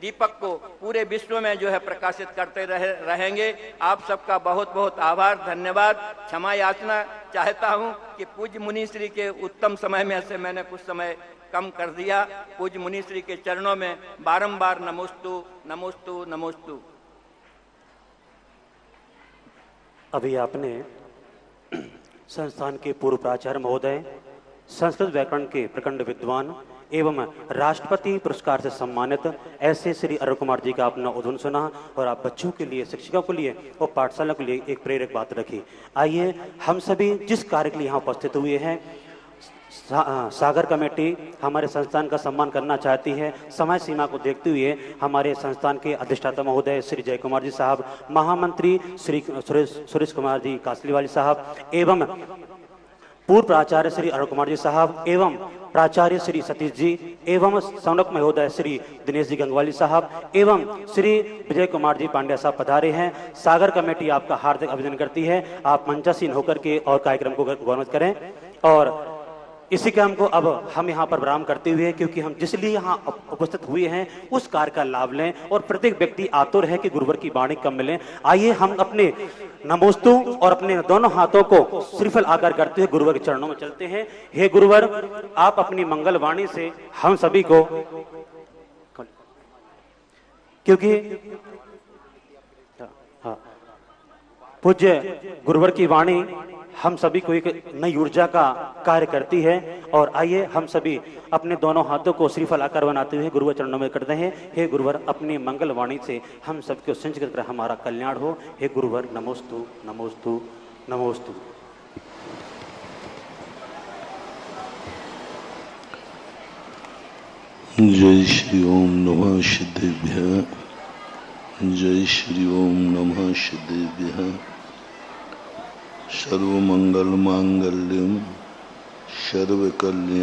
दीपक को पूरे विश्व में जो है प्रकाशित करते रहेंगे। आप सबका बहुत बहुत आभार, धन्यवाद। क्षमा याचना चाहता हूं कि पूज्य मुनिश्री के उत्तम समय में से मैंने कुछ समय कम कर दिया। पूज्य मुनिश्री के चरणों में बारंबार नमोस्तु नमोस्तु नमोस्तु। अभी आपने संस्थान के पूर्व प्राचार्य महोदय, संस्कृत व्याकरण के प्रखंड विद्वान एवं राष्ट्रपति पुरस्कार से सम्मानित ऐसे श्री अरुण कुमार जी का अपना उद्बोधन सुना और आप बच्चों के लिए, शिक्षकों के लिए और पाठशाला के लिए एक प्रेरक बात रखी। आइए हम सभी जिस कार्य के लिए यहाँ उपस्थित हुए हैं, सागर कमेटी हमारे संस्थान का सम्मान करना चाहती है। समय सीमा को देखते हुए हमारे संस्थान के अधिष्ठाता महोदय श्री जय कुमार जी साहब, महामंत्री श्री सुरेश कुमार जी कासलीवाली साहब एवं पूर्व प्राचार्य श्री अरुण कुमार जी साहब एवं प्राचार्य श्री सतीश जी एवं संरक्षक महोदय श्री दिनेश जी गंगवाली साहब एवं श्री विजय कुमार जी पांड्या साहब पधारे हैं। सागर कमेटी आपका हार्दिक अभिनंदन करती है। आप मंचासीन होकर के और कार्यक्रम को गौरवान्वित करें। और इसी काम को अब हम यहाँ पर विराम करते हुए, क्योंकि हम जिस लिए यहाँ उपस्थित हुए हैं उस कार्य का लाभ लें और प्रत्येक व्यक्ति आतुर है कि गुरुवर की वाणी कब मिले। आइए हम अपने नमोस्तु और अपने दोनों हाथों को श्रीफल आकार करते हुए गुरुवर के चरणों में चलते हैं। हे गुरुवर, आप अपनी मंगल वाणी से हम सभी को, क्योंकि पूज्य गुरुवर की वाणी हम सभी को एक नई ऊर्जा का कार्य करती है। और आइए हम सभी अपने दोनों हाथों को श्रीफल आकार बनाते हुए गुरुवर चरणों में करते हैं। हे गुरुवर, अपनी मंगल वाणी से हम सबको संचित कर हमारा कल्याण हो। हे गुरुवर, नमोस्तु नमोस्तु नमोस्तु। जय श्री ओम नमः सिद्धेभ्यः। जय श्री ओम नमः सिद्धेभ्यः। सर्वमंगल मांगल्यम सर्वकल्याणकारकम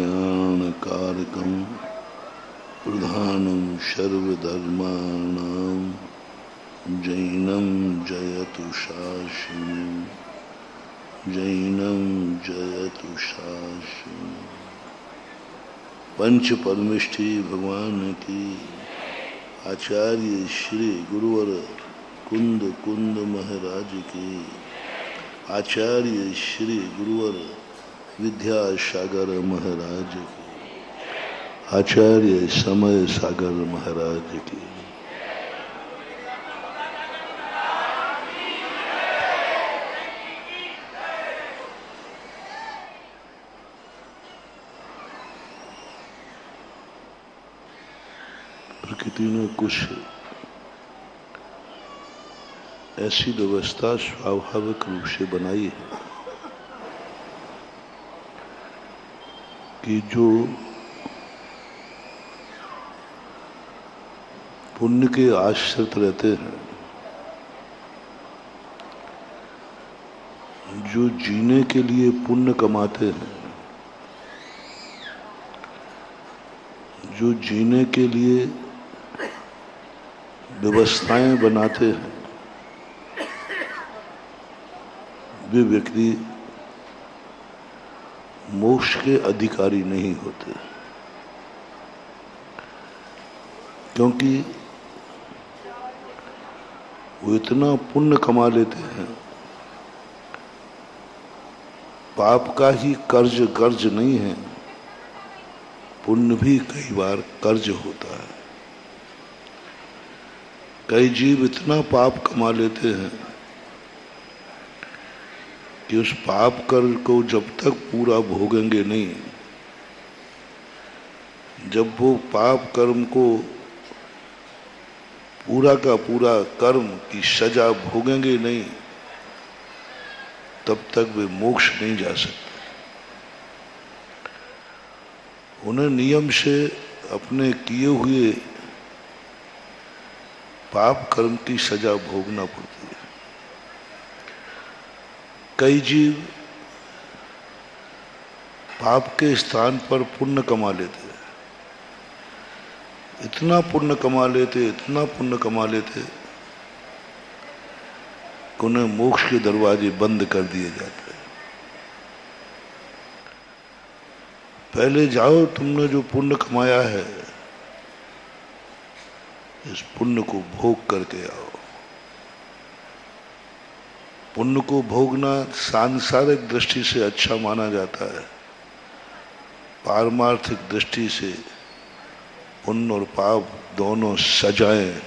प्रधानम सर्वधर्माणां जैनम जयतु शासनम जैनम जयतु शासनम। पंच परमेष्ठी भगवान की, आचार्य श्री गुरुवर कुंद कुंद महाराज की, आचार्य श्री गुरुवर विद्यासागर महाराज की, आचार्य समय सागर महाराज की। प्रकृति ने कुछ ऐसी व्यवस्था स्वाभाविक रूप से बनाई है कि जो पुण्य के आश्रित रहते हैं, जो जीने के लिए पुण्य कमाते हैं, जो जीने के लिए व्यवस्थाएं बनाते हैं, वे व्यक्ति मोक्ष के अधिकारी नहीं होते, क्योंकि वो इतना पुण्य कमा लेते हैं पाप का ही कर्ज कर्ज नहीं है, पुण्य भी कई बार कर्ज होता है। कई जीव इतना पाप कमा लेते हैं कि उस पाप कर्ज को जब तक पूरा भोगेंगे नहीं, जब वो पाप कर्म को पूरा का पूरा कर्म की सजा भोगेंगे नहीं, तब तक वे मोक्ष नहीं जा सकते। उन्हें नियम से अपने किए हुए पाप कर्म की सजा भोगना पड़ती है। कई जीव पाप के स्थान पर पुण्य कमा लेते हैं, इतना पुण्य कमा लेते, इतना पुण्य कमा लेते कि उन्हें मोक्ष के दरवाजे बंद कर दिए जाते हैं। पहले जाओ, तुमने जो पुण्य कमाया है इस पुण्य को भोग करके आओ। पुण्य को भोगना सांसारिक दृष्टि से अच्छा माना जाता है, पारमार्थिक दृष्टि से पुण्य और पाप दोनों सजाएं।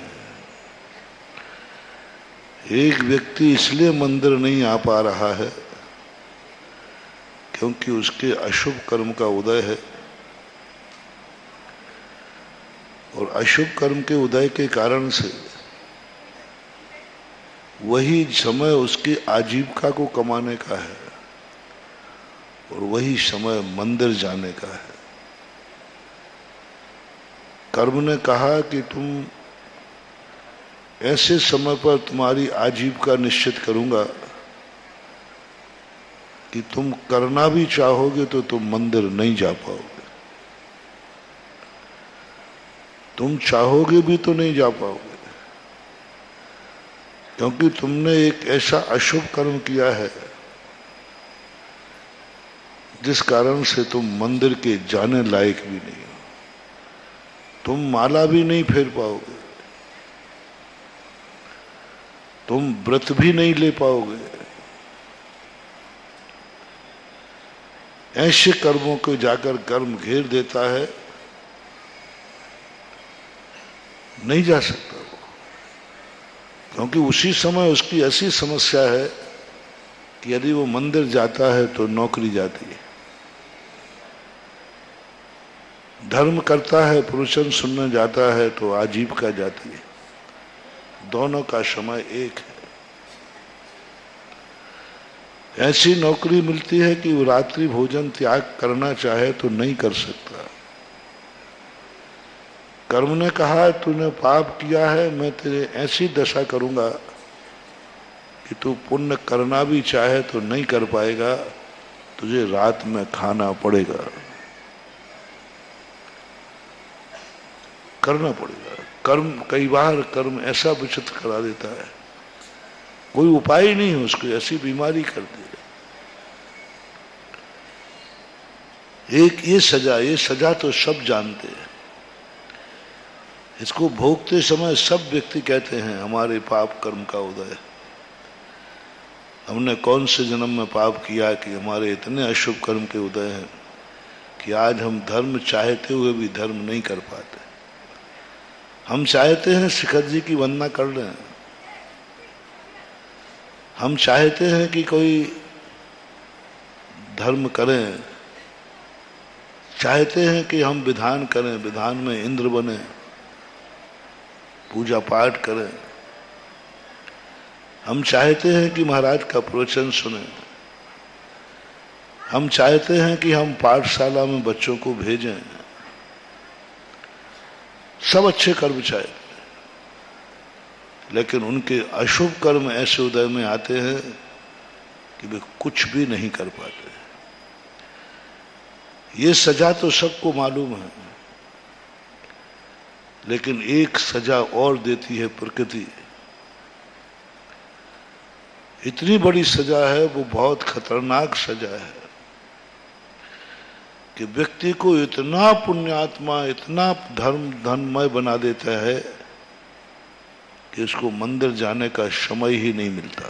एक व्यक्ति इसलिए मंदिर नहीं आ पा रहा है क्योंकि उसके अशुभ कर्म का उदय है, और अशुभ कर्म के उदय के कारण से वही समय उसकी आजीविका को कमाने का है और वही समय मंदिर जाने का है। कर्म ने कहा कि तुम ऐसे समय पर तुम्हारी आजीविका निश्चित करूंगा कि तुम करना भी चाहोगे तो तुम मंदिर नहीं जा पाओगे, तुम चाहोगे भी तो नहीं जा पाओगे, क्योंकि तुमने एक ऐसा अशुभ कर्म किया है जिस कारण से तुम मंदिर के जाने लायक भी नहीं हो। तुम माला भी नहीं फेर पाओगे, तुम व्रत भी नहीं ले पाओगे। ऐसे कर्मों को जाकर कर्म घेर देता है, नहीं जा सकता वो, क्योंकि उसी समय उसकी ऐसी समस्या है कि यदि वो मंदिर जाता है तो नौकरी जाती है, धर्म करता है, प्रवचन सुनने जाता है तो आजीविका जाती है। दोनों का समय एक है। ऐसी नौकरी मिलती है कि वो रात्रि भोजन त्याग करना चाहे तो नहीं कर सकता। कर्म ने कहा तूने पाप किया है, मैं तेरे ऐसी दशा करूंगा कि तू पुण्य करना भी चाहे तो नहीं कर पाएगा, तुझे रात में खाना पड़ेगा, करना पड़ेगा। कर्म कई बार कर्म ऐसा विचित्र करा देता है, कोई उपाय ही नहीं है उसको, ऐसी बीमारी कर दी। एक ये सजा तो सब जानते हैं। इसको भोगते समय सब व्यक्ति कहते हैं हमारे पाप कर्म का उदय, हमने कौन से जन्म में पाप किया कि हमारे इतने अशुभ कर्म के उदय हैं कि आज हम धर्म चाहते हुए भी धर्म नहीं कर पाते। हम चाहते हैं शिखर जी की वंदना कर लें, हम चाहते हैं कि कोई धर्म करें, चाहते हैं कि हम विधान करें, विधान में इंद्र बने, पूजा पाठ करें। हम चाहते हैं कि महाराज का प्रवचन सुने, हम चाहते हैं कि हम पाठशाला में बच्चों को भेजें। सब अच्छे कर्म चाहते हैं, लेकिन उनके अशुभ कर्म ऐसे उदय में आते हैं कि वे कुछ भी नहीं कर पाते। ये सजा तो सबको मालूम है, लेकिन एक सजा और देती है प्रकृति। इतनी बड़ी सजा है, वो बहुत खतरनाक सजा है कि व्यक्ति को इतना पुण्यात्मा, इतना धर्ममय बना देता है कि उसको मंदिर जाने का समय ही नहीं मिलता।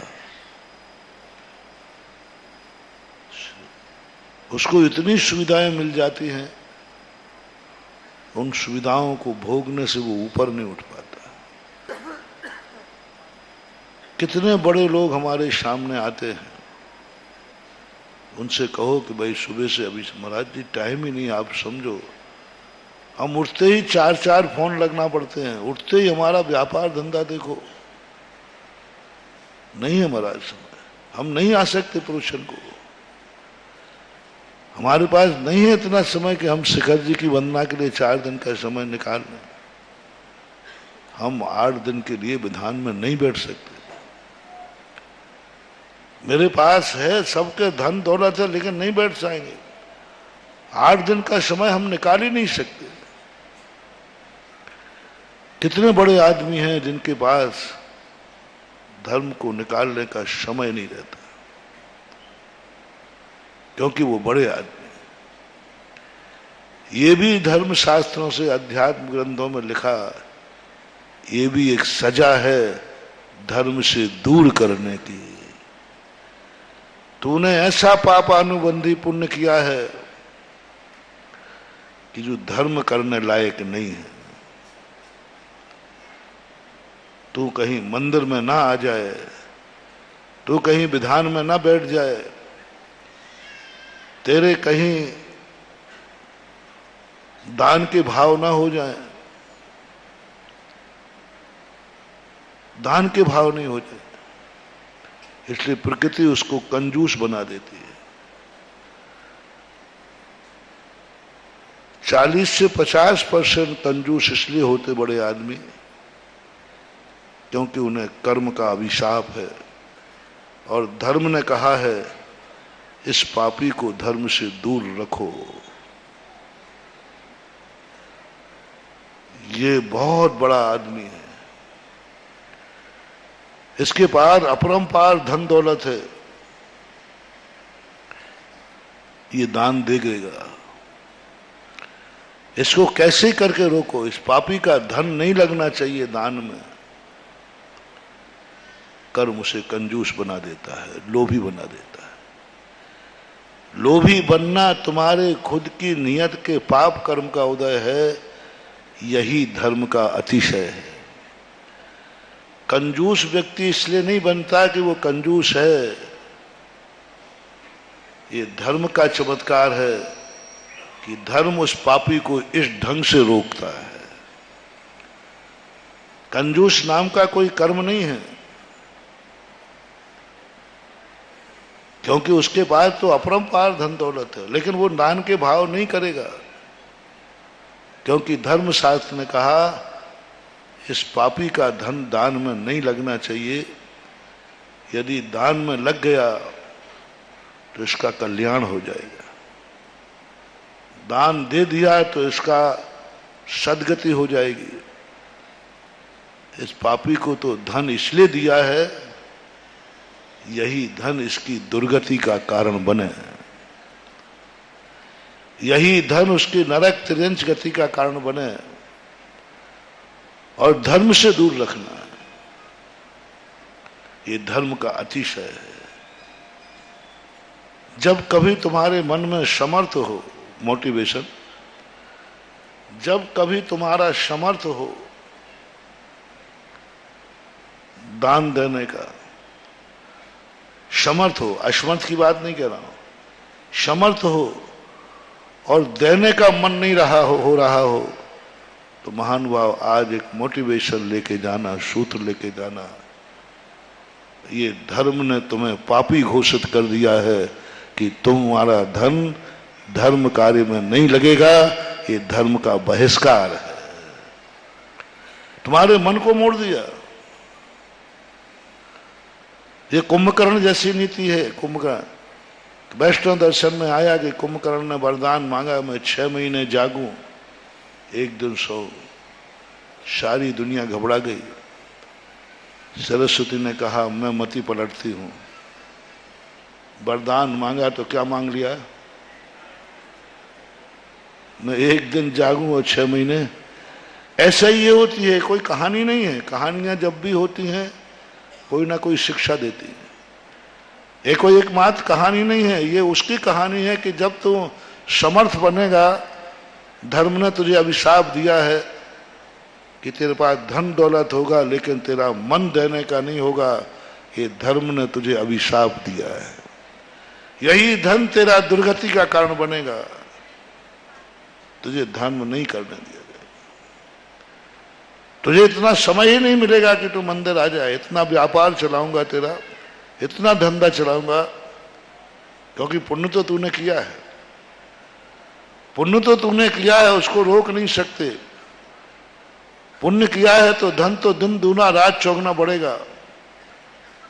उसको इतनी सुविधाएं मिल जाती हैं, उन सुविधाओं को भोगने से वो ऊपर नहीं उठ पाता। कितने बड़े लोग हमारे सामने आते हैं, उनसे कहो कि भाई सुबह से अभी महाराज जी टाइम ही नहीं, आप समझो हम उठते ही 4-4 फोन लगना पड़ते हैं, उठते ही हमारा व्यापार धंधा देखो, नहीं है महाराज समय, हम नहीं आ सकते प्रोशन को, हमारे पास नहीं है इतना समय कि हम शिखर जी की वंदना के लिए 4 दिन का समय निकाल लें। हम 8 दिन के लिए विधान में नहीं बैठ सकते। मेरे पास है, सबके धन दौलत है, लेकिन नहीं बैठ जाएंगे। 8 दिन का समय हम निकाल ही नहीं सकते। कितने बड़े आदमी हैं जिनके पास धर्म को निकालने का समय नहीं रहता, क्योंकि वो बड़े आदमी। ये भी धर्म शास्त्रों से, अध्यात्म ग्रंथों में लिखा, ये भी एक सजा है धर्म से दूर करने की। तूने ऐसा पापानुबंधी पुण्य किया है कि जो धर्म करने लायक नहीं है। तू कहीं मंदिर में ना आ जाए, तू कहीं विधान में ना बैठ जाए, तेरे कहीं दान के भाव ना हो जाए, दान के भाव नहीं हो जाए, इसलिए प्रकृति उसको कंजूस बना देती है। 40 से 50% कंजूस इसलिए होते बड़े आदमी क्योंकि उन्हें कर्म का अभिशाप है, और धर्म ने कहा है इस पापी को धर्म से दूर रखो। ये बहुत बड़ा आदमी है, इसके पास अपरंपार धन दौलत है, ये दान देगा। इसको कैसे करके रोको? इस पापी का धन नहीं लगना चाहिए दान में। कर्म उसे कंजूस बना देता है, लोभी बना देता है। लोभी बनना तुम्हारे खुद की नियत के पाप कर्म का उदय है, यही धर्म का अतिशय है। कंजूस व्यक्ति इसलिए नहीं बनता कि वो कंजूस है, ये धर्म का चमत्कार है कि धर्म उस पापी को इस ढंग से रोकता है। कंजूस नाम का कोई कर्म नहीं है, क्योंकि उसके पास तो अपरंपार धन दौलत है, लेकिन वो दान के भाव नहीं करेगा, क्योंकि धर्म शास्त्र ने कहा इस पापी का धन दान में नहीं लगना चाहिए। यदि दान में लग गया तो इसका कल्याण हो जाएगा, दान दे दिया तो इसका सदगति हो जाएगी। इस पापी को तो धन इसलिए दिया है, यही धन इसकी दुर्गति का कारण बने, यही धन उसकी नरक त्रियंच गति का कारण बने, और धर्म से दूर रखना ये धर्म का अतिशय है। जब कभी तुम्हारे मन में समर्थ हो, मोटिवेशन, जब कभी तुम्हारा समर्थ हो दान देने का, समर्थ हो, असमर्थ की बात नहीं कह रहा हूं, समर्थ हो और देने का मन नहीं हो रहा हो, तो महानुभाव आज एक मोटिवेशन लेके जाना, सूत्र लेके जाना। ये धर्म ने तुम्हें पापी घोषित कर दिया है कि तुम्हारा धन धर्म कार्य में नहीं लगेगा, ये धर्म का बहिष्कार है। तुम्हारे मन को मोड़ दिया। ये कुंभकर्ण जैसी नीति है। कुंभकर्ण वैष्णव दर्शन में आया कि कुंभकर्ण ने वरदान मांगा, मैं 6 महीने जागूं, एक दिन सो। सारी दुनिया घबरा गई। सरस्वती ने कहा मैं मति पलटती हूं, वरदान मांगा तो क्या मांग लिया, मैं एक दिन जागूं और 6 महीने। ऐसा ही ये होती है, कोई कहानी नहीं है। कहानियां जब भी होती हैं कोई ना कोई शिक्षा देती है। ये कोई एकमात्र कहानी नहीं है, ये उसकी कहानी है कि जब तू समर्थ बनेगा, धर्म ने तुझे अभिशाप दिया है कि तेरे पास धन दौलत होगा लेकिन तेरा मन देने का नहीं होगा। ये धर्म ने तुझे अभिशाप दिया है। यही धन तेरा दुर्गति का कारण बनेगा। तुझे धर्म नहीं करने दिया जाएगा। तुझे इतना समय ही नहीं मिलेगा कि तू मंदिर आ जाए। इतना व्यापार चलाऊंगा तेरा, इतना धंधा चलाऊंगा, क्योंकि पुण्य तो तूने किया है। पुण्य तो तूने किया है, उसको रोक नहीं सकते। पुण्य किया है तो धन तो दिन दूना रात चौगुना बढ़ेगा।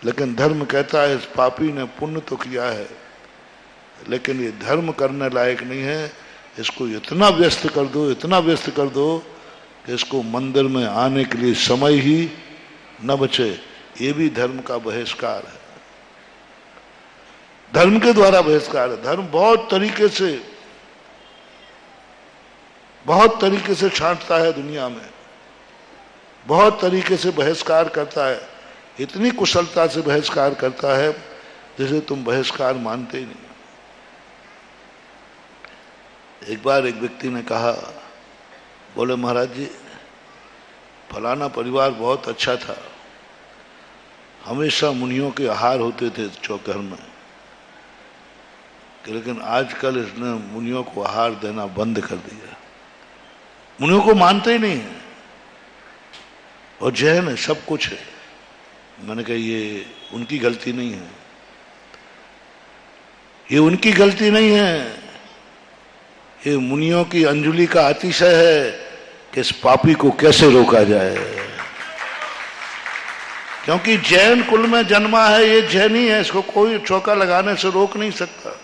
लेकिन धर्म कहता है इस पापी ने पुण्य तो किया है लेकिन ये धर्म करने लायक नहीं है। इसको इतना व्यस्त कर दो, इतना व्यस्त कर दो कि इसको मंदिर में आने के लिए समय ही न बचे। ये भी धर्म का बहिष्कार है, धर्म के द्वारा बहिष्कार है। धर्म बहुत तरीके से छांटता है दुनिया में, बहुत तरीके से बहिष्कार करता है। इतनी कुशलता से बहिष्कार करता है जैसे तुम बहिष्कार मानते ही नहीं। एक बार एक व्यक्ति ने कहा, बोले महाराज जी फलाना परिवार बहुत अच्छा था, हमेशा मुनियों के आहार होते थे चौकर में, लेकिन आजकल इसने मुनियों को आहार देना बंद कर दिया। मुनियों को मानते ही नहीं है और जैन है, सब कुछ है। मैंने कहा ये उनकी गलती नहीं है, ये उनकी गलती नहीं है, ये मुनियों की अंजलि का अतिशय है कि इस पापी को कैसे रोका जाए। क्योंकि जैन कुल में जन्मा है, ये जैनी है, इसको कोई चौका लगाने से रोक नहीं सकता।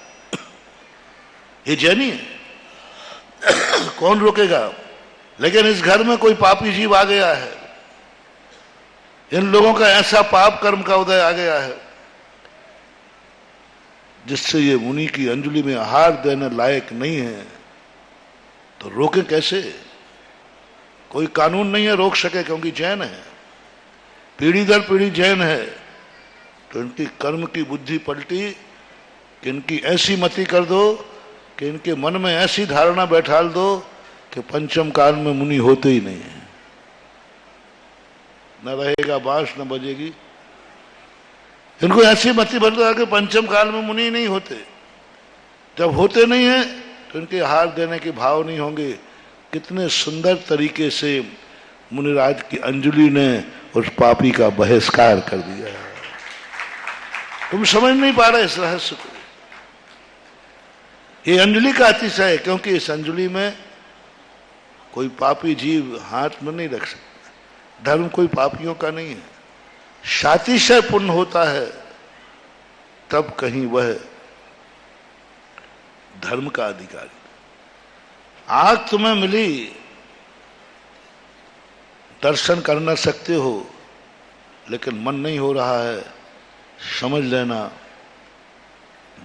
ये जैनी है, कौन रोकेगा। लेकिन इस घर में कोई पापी जीव आ गया है, इन लोगों का ऐसा पाप कर्म का उदय आ गया है जिससे ये मुनि की अंजलि में आहार देने लायक नहीं है, तो रोके कैसे। कोई कानून नहीं है रोक सके, क्योंकि जैन है, पीढ़ी दर पीढ़ी जैन है। तो इनकी कर्म की बुद्धि पलटी कि इनकी ऐसी मति कर दो कि इनके मन में ऐसी धारणा बैठाल दो कि पंचम काल में मुनि होते ही नहीं है। न रहेगा बांस न बजेगी। इनको ऐसी मति बन रहा कि पंचम काल में मुनि नहीं होते। जब होते नहीं है तो इनके हार देने के भाव नहीं होंगे। कितने सुंदर तरीके से मुनिराज की अंजलि ने उस पापी का बहिष्कार कर दिया है। तुम समझ नहीं पा रहे इस रहस्य को। ये अंजलि का अतिशय है, क्योंकि इस अंजलि में कोई पापी जीव हाथ में नहीं रख सकता। धर्म कोई पापियों का नहीं है। शातिशय पुण्य होता है तब कहीं वह धर्म का अधिकारी। आंख तुम्हें मिली, दर्शन कर न सकते हो, लेकिन मन नहीं हो रहा है, समझ लेना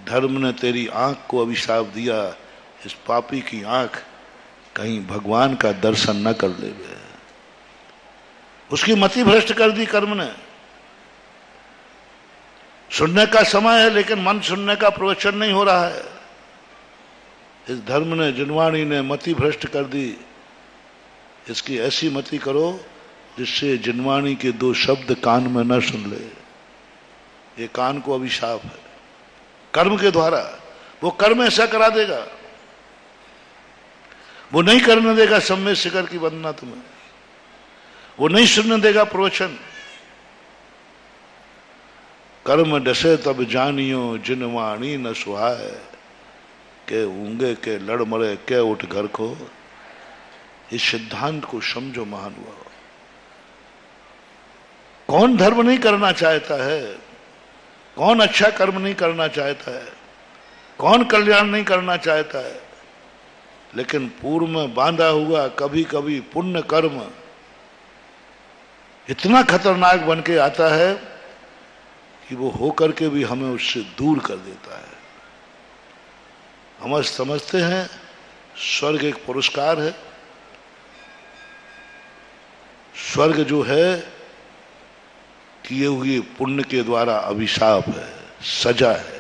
धर्म ने तेरी आंख को अभिशाप दिया। इस पापी की आंख कहीं भगवान का दर्शन न कर ले। उसकी मति भ्रष्ट कर दी कर्म ने। सुनने का समय है लेकिन मन सुनने का प्रवचन नहीं हो रहा है। इस धर्म ने, जिनवाणी ने मति भ्रष्ट कर दी। इसकी ऐसी मति करो जिससे जिनवाणी के दो शब्द कान में न सुन ले। ये कान को अभिशाप है कर्म के द्वारा। वो कर्म ऐसा करा देगा, वो नहीं करने देगा सम्य शिखर की वंदना तुम्हें, वो नहीं सुनने देगा प्रवचन। कर्म डसे तब जानियो जिनवाणी न सुहाए, के ऊंगे के लड़ मरे के उठ घर को। इस सिद्धांत को समझो महानुभाव। कौन धर्म नहीं करना चाहता है, कौन अच्छा कर्म नहीं करना चाहता है, कौन कल्याण नहीं करना चाहता है। लेकिन पूर्व में बांधा हुआ कभी कभी पुण्य कर्म इतना खतरनाक बन के आता है कि वो होकर के भी हमें उससे दूर कर देता है। हम समझते हैं स्वर्ग एक पुरस्कार है। स्वर्ग जो है किए हुए पुण्य के द्वारा अभिशाप है। सजा है।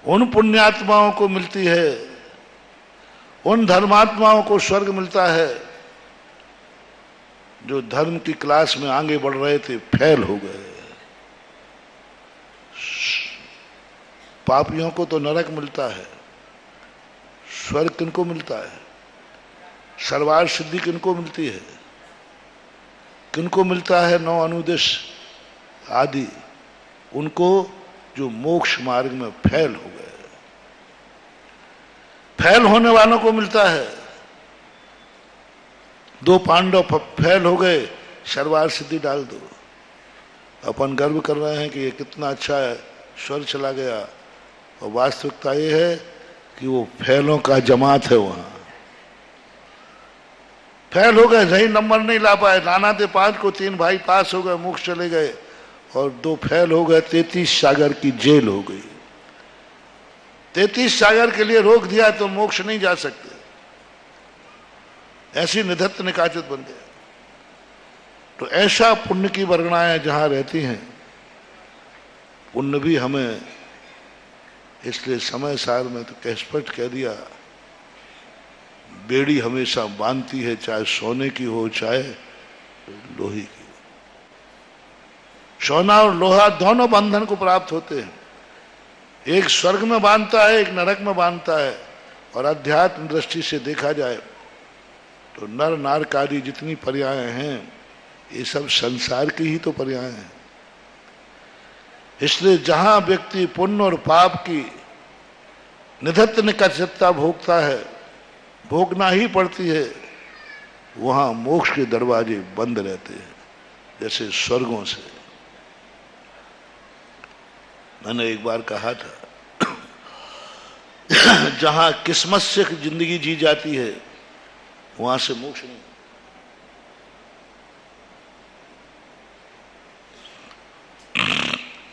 उन पुण्यात्माओं को मिलती है, उन धर्मात्माओं को स्वर्ग मिलता है जो धर्म की क्लास में आगे बढ़ रहे थे, फेल हो गए। पापियों को तो नरक मिलता है, स्वर्ग किनको मिलता है? सर्वार सिद्धि किनको मिलती है? किनको मिलता है? 9 अनुदेश आदि उनको जो मोक्ष मार्ग में फेल हो गए। फेल होने वालों को मिलता है। 2 पांडव फेल हो गए, सर्वार सिद्धि डाल दो। अपन गर्व कर रहे हैं कि ये कितना अच्छा है, स्वर्ग चला गया, और वास्तविकता ये है कि वो फेलों का जमात है। वहां फेल हो गए, सही नंबर नहीं ला पाए, लाना थे 5 को, 3 भाई पास हो गए, मोक्ष चले गए, और 2 फेल हो गए। 33 सागर की जेल हो गई। 33 सागर के लिए रोक दिया तो मोक्ष नहीं जा सकते, ऐसी निधत्त निकाचित बन गया। तो ऐसा पुण्य की वर्गणाएं जहां रहती हैं, पुण्य भी हमें, इसलिए समय सार में तो स्पष्ट कह दिया, बेड़ी हमेशा बांधती है, चाहे सोने की हो चाहे लोहे की। सोना और लोहा दोनों बंधन को प्राप्त होते हैं। एक स्वर्ग में बांधता है, एक नरक में बांधता है। और अध्यात्म दृष्टि से देखा जाए तो नर नारकादि जितनी पर्याय हैं, ये सब संसार की ही तो पर्याय हैं। इसलिए जहां व्यक्ति पुण्य और पाप की निधत्त निकटता भोगता है, भोगना ही पड़ती है, वहां मोक्ष के दरवाजे बंद रहते हैं, जैसे स्वर्गों से। मैंने एक बार कहा था जहां किस्मत से जिंदगी जी जाती है, वहां से मोक्ष नहीं।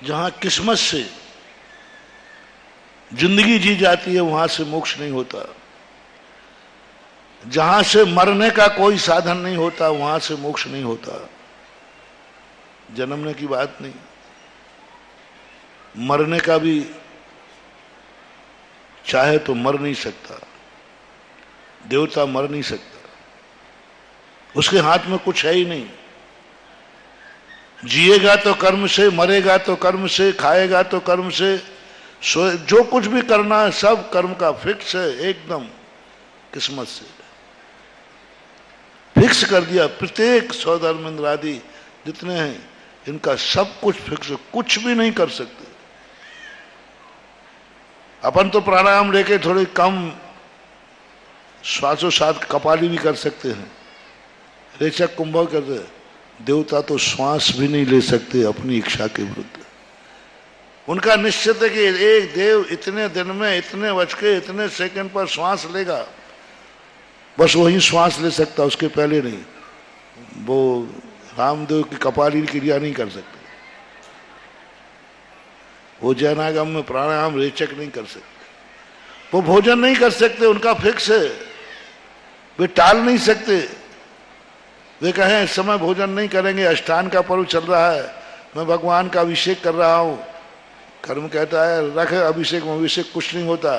जहां किस्मत से जिंदगी जी जाती है, वहां से मोक्ष नहीं होता। जहां से मरने का कोई साधन नहीं होता, वहां से मोक्ष नहीं होता। जन्मने की बात नहीं, मरने का भी चाहे तो मर नहीं सकता। देवता मर नहीं सकता, उसके हाथ में कुछ है ही नहीं। जिएगा तो कर्म से, मरेगा तो कर्म से, खाएगा तो कर्म से, जो कुछ भी करना है सब कर्म का फिक्स है, एकदम किस्मत से फिक्स कर दिया। प्रत्येक सौधर्मेंद्र आदि जितने हैं, इनका सब कुछ फिक्स, कुछ भी नहीं कर सकते। अपन तो प्राणायाम लेके थोड़ी कम श्वासोश्वास कपाली भी कर सकते हैं, रेचक कुंभक करते हैं। देवता तो श्वास भी नहीं ले सकते अपनी इच्छा के विरुद्ध। उनका निश्चित है कि एक देव इतने दिन में, इतने बज के इतने सेकंड पर श्वास लेगा, बस वही श्वास ले सकता, उसके पहले नहीं। वो रामदेव की कपाली क्रिया नहीं कर सकते, वो जैनागम में प्राणायाम रेचक नहीं कर सकते, वो भोजन नहीं कर सकते, उनका फिक्स है, वे टाल नहीं सकते। वे कहें इस समय भोजन नहीं करेंगे, अष्टांग का पर्व चल रहा है, मैं भगवान का अभिषेक कर रहा हूं। कर्म कहता है रख अभिषेक में, अभिषेक कुछ नहीं होता।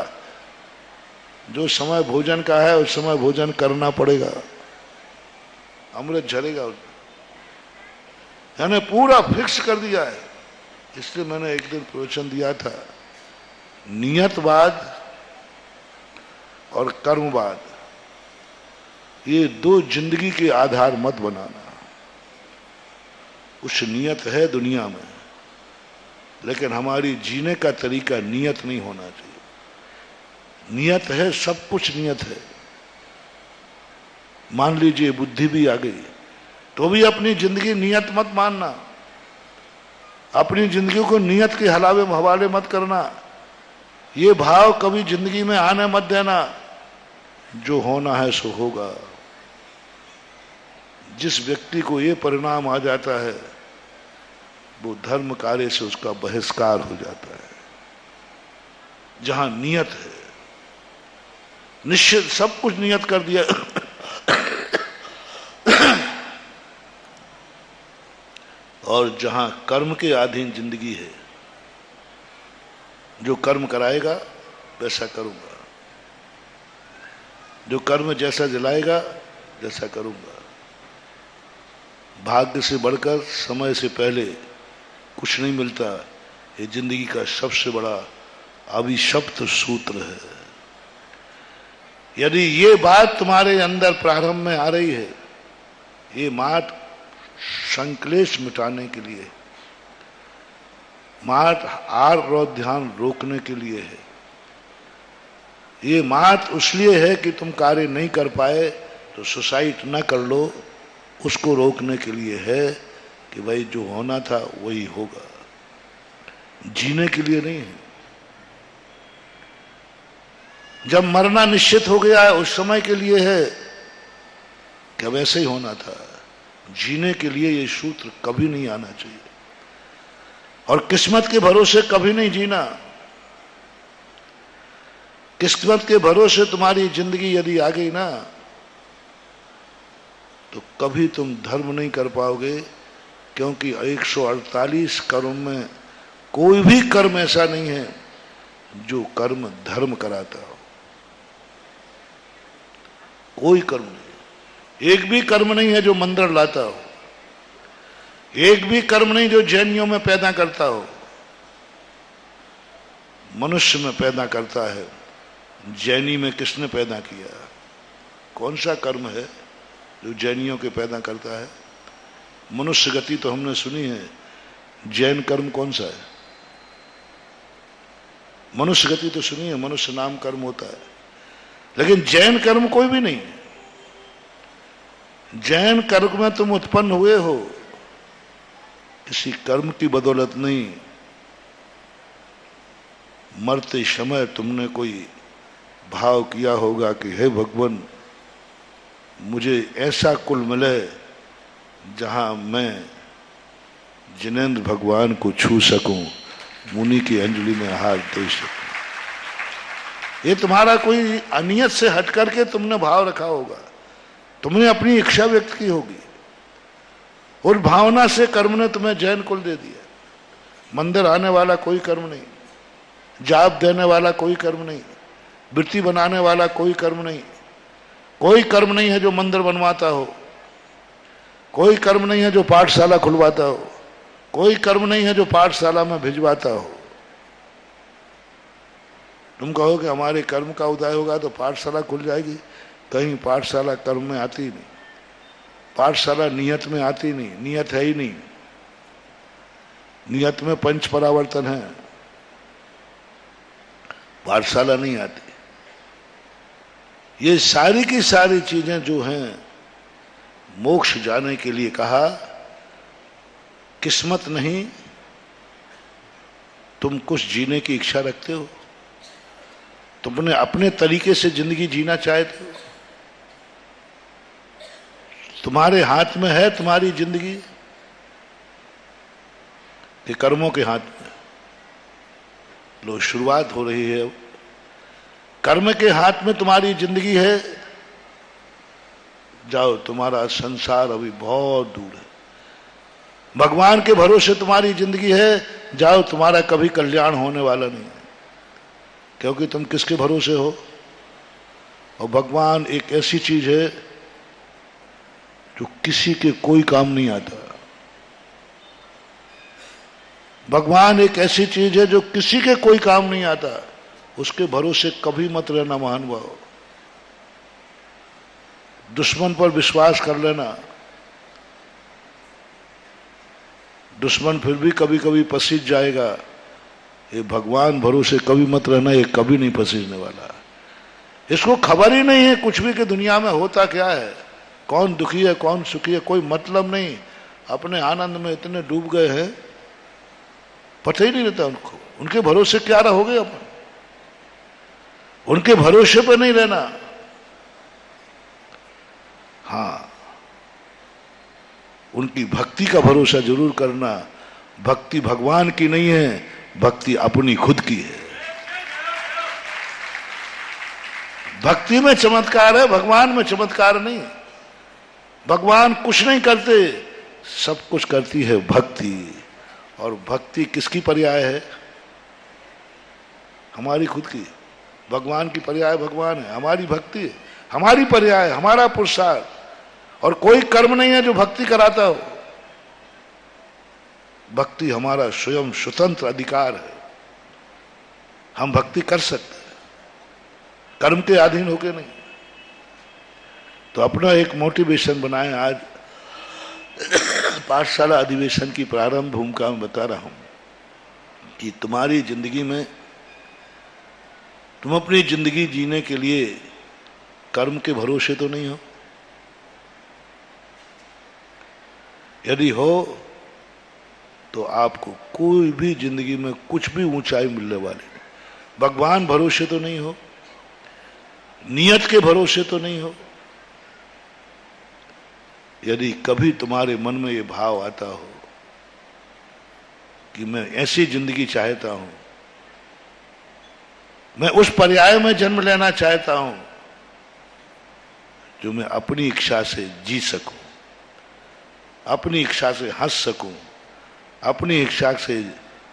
जो समय भोजन का है उस समय भोजन करना पड़ेगा, अमृत झरेगा। यानी पूरा फिक्स कर दिया है। इसलिए मैंने एक दिन प्रवचन दिया था, नियतवाद और कर्मवाद, ये 2 जिंदगी के आधार मत बनाना। कुछ नियत है दुनिया में, लेकिन हमारी जीने का तरीका नियत नहीं होना चाहिए। नियत है, सब कुछ नियत है। मान लीजिए बुद्धि भी आ गई, तो भी अपनी जिंदगी नियत मत मानना। अपनी जिंदगी को नियत के हवाले मत करना। ये भाव कभी जिंदगी में आने मत देना, जो होना है सो होगा। जिस व्यक्ति को ये परिणाम आ जाता है, वो धर्म कार्य से उसका बहिष्कार हो जाता है। जहां नियत है, निश्चित सब कुछ नियत कर दिया। और जहां कर्म के अधीन जिंदगी है, जो कर्म कराएगा वैसा करूंगा, जो कर्म जैसा जलाएगा जैसा करूंगा। भाग्य से बढ़कर समय से पहले कुछ नहीं मिलता, ये जिंदगी का सबसे बड़ा अभिशप्त सूत्र है। यदि ये बात तुम्हारे अंदर प्रारंभ में आ रही है, ये मात संक्लेश मिटाने के लिए, मात आर और ध्यान रोकने के लिए है। ये मात उसलिए है कि तुम कार्य नहीं कर पाए तो सुसाइड न कर लो, उसको रोकने के लिए है कि भाई जो होना था वही होगा, जीने के लिए नहीं है। जब मरना निश्चित हो गया है उस समय के लिए है कि अब ऐसे ही होना था। जीने के लिए ये सूत्र कभी नहीं आना चाहिए, और किस्मत के भरोसे कभी नहीं जीना। किस्मत के भरोसे तुम्हारी जिंदगी यदि आ गई ना, तो कभी तुम धर्म नहीं कर पाओगे, क्योंकि 148 कर्म में कोई भी कर्म ऐसा नहीं है जो कर्म धर्म कराता हो। कोई कर्म नहीं, एक भी कर्म नहीं है जो मंदिर लाता हो, एक भी कर्म नहीं जो जैनियों में पैदा करता हो। मनुष्य में पैदा करता है, जैनी में किसने पैदा किया? कौन सा कर्म है जो जैनियों के पैदा करता है? मनुष्य गति तो हमने सुनी है, जैन कर्म कौन सा है? मनुष्य गति तो सुनी है, मनुष्य नाम कर्म होता है, लेकिन जैन कर्म कोई भी नहीं। जैन कर्म में तुम उत्पन्न हुए हो, किसी कर्म की बदौलत नहीं। मरते समय तुमने कोई भाव किया होगा कि हे भगवान, मुझे ऐसा कुल मिले जहां मैं जिनेंद्र भगवान को छू सकूं, मुनि की अंजलि में हाथ दे सकूं। ये तुम्हारा कोई अनियत से हट करके तुमने भाव रखा होगा, तुमने अपनी इच्छा व्यक्त की होगी, और भावना से कर्म ने तुम्हें जैन कुल दे दिया। मंदिर आने वाला कोई कर्म नहीं, जाप देने वाला कोई कर्म नहीं, वृत्ति बनाने वाला कोई कर्म नहीं, कोई कर्म नहीं है जो मंदिर बनवाता हो, कोई कर्म नहीं है जो पाठशाला खुलवाता हो, कोई कर्म नहीं है जो पाठशाला में भिजवाता हो। तुम कहो कि हमारे कर्म का उदय होगा तो पाठशाला खुल जाएगी, कहीं पाठशाला कर्म में आती नहीं, पाठशाला नियत में आती नहीं, नियत है ही नहीं। नियत में पंच परावर्तन है, पाठशाला नहीं आती। ये सारी की सारी चीजें जो हैं, मोक्ष जाने के लिए कहा, किस्मत नहीं, तुम कुछ जीने की इच्छा रखते हो, तुमने अपने तरीके से जिंदगी जीना चाहते हो, तुम्हारे हाथ में है तुम्हारी जिंदगी कि कर्मों के हाथ में? लो, शुरुआत हो रही है। कर्म के हाथ में तुम्हारी जिंदगी है, जाओ, तुम्हारा संसार अभी बहुत दूर है। भगवान के भरोसे तुम्हारी जिंदगी है, जाओ, तुम्हारा कभी कल्याण होने वाला नहीं है, क्योंकि तुम किसके भरोसे हो? और भगवान एक ऐसी चीज है जो किसी के कोई काम नहीं आता। भगवान एक ऐसी चीज है जो किसी के कोई काम नहीं आता, उसके भरोसे कभी मत रहना महानुभाव। दुश्मन पर विश्वास कर लेना, दुश्मन फिर भी कभी कभी पसीज जाएगा। ये भगवान भरोसे कभी मत रहना, ये कभी नहीं पसीजने वाला। इसको खबर ही नहीं है कुछ भी कि दुनिया में होता क्या है, कौन दुखी है कौन सुखी है, कोई मतलब नहीं। अपने आनंद में इतने डूब गए हैं, पता ही नहीं रहता उनको। उनके भरोसे क्या रहोगे अपन? उनके भरोसे पर नहीं रहना। हाँ, उनकी भक्ति का भरोसा जरूर करना। भक्ति भगवान की नहीं है, भक्ति अपनी खुद की है। भक्ति में चमत्कार है, भगवान में चमत्कार नहीं। भगवान कुछ नहीं करते, सब कुछ करती है भक्ति। और भक्ति किसकी पर्याय है? हमारी खुद की। भगवान की पर्याय भगवान है, हमारी भक्ति है, हमारी पर्याय, हमारा पुरुषार्थ। और कोई कर्म नहीं है जो भक्ति कराता हो। भक्ति हमारा स्वयं स्वतंत्र अधिकार है। हम भक्ति कर सकते हैं, कर्म के अधीन होके नहीं। तो अपना एक मोटिवेशन बनाएं। आज पाठशाला अधिवेशन की प्रारंभ भूमिका में बता रहा हूं कि तुम्हारी जिंदगी में, तुम अपनी जिंदगी जीने के लिए कर्म के भरोसे तो नहीं हो। यदि हो तो आपको कोई भी जिंदगी में कुछ भी ऊंचाई मिलने वाली नहीं। भगवान भरोसे तो नहीं हो, नियत के भरोसे तो नहीं हो। यदि कभी तुम्हारे मन में ये भाव आता हो कि मैं ऐसी जिंदगी चाहता हूं, मैं उस पर्याय में जन्म लेना चाहता हूं जो मैं अपनी इच्छा से जी सकूं, अपनी इच्छा से हंस सकूं, अपनी इच्छा से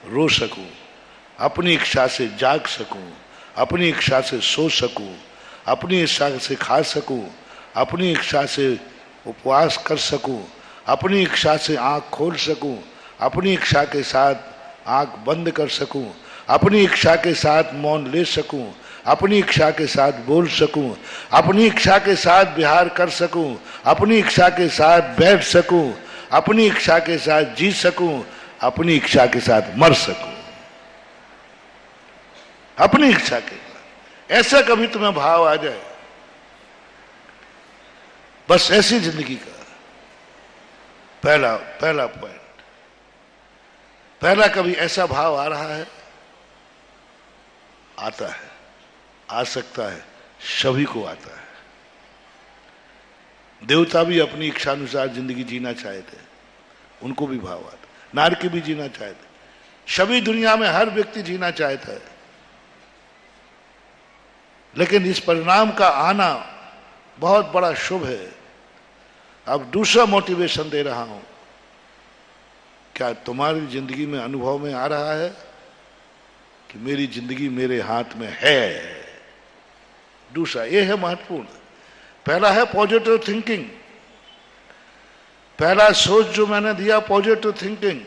रो सकूं, अपनी इच्छा से जाग सकूं, अपनी इच्छा से सो सकूं, अपनी इच्छा से खा सकूं, अपनी इच्छा से उपवास कर सकूं, अपनी इच्छा से आंख खोल सकूं, अपनी इच्छा के साथ आंख बंद कर सकूं, अपनी इच्छा के साथ मौन ले सकूं, अपनी इच्छा के साथ बोल सकूं, अपनी इच्छा के साथ विहार कर सकूं, अपनी इच्छा के साथ बैठ सकूं, अपनी इच्छा के साथ जी सकूं, अपनी इच्छा के साथ मर सकूं। अपनी इच्छा के साथ। ऐसा कभी तुम्हें भाव आ जाए, बस ऐसी जिंदगी का पहला पॉइंट, पहला कभी ऐसा भाव आ रहा है? आता है, आ सकता है, सभी को आता है। देवता भी अपनी इच्छा अनुसार जिंदगी जीना चाहते हैं, उनको भी भाव आता है। नारकी भी जीना चाहते, सभी दुनिया में हर व्यक्ति जीना चाहता है। लेकिन इस परिणाम का आना बहुत बड़ा शुभ है। अब दूसरा मोटिवेशन दे रहा हूं, क्या तुम्हारी जिंदगी में अनुभव में आ रहा है कि मेरी जिंदगी मेरे हाथ में है? दूसरा ये है महत्वपूर्ण। पहला है पॉजिटिव थिंकिंग। पहला सोच जो मैंने दिया पॉजिटिव थिंकिंग।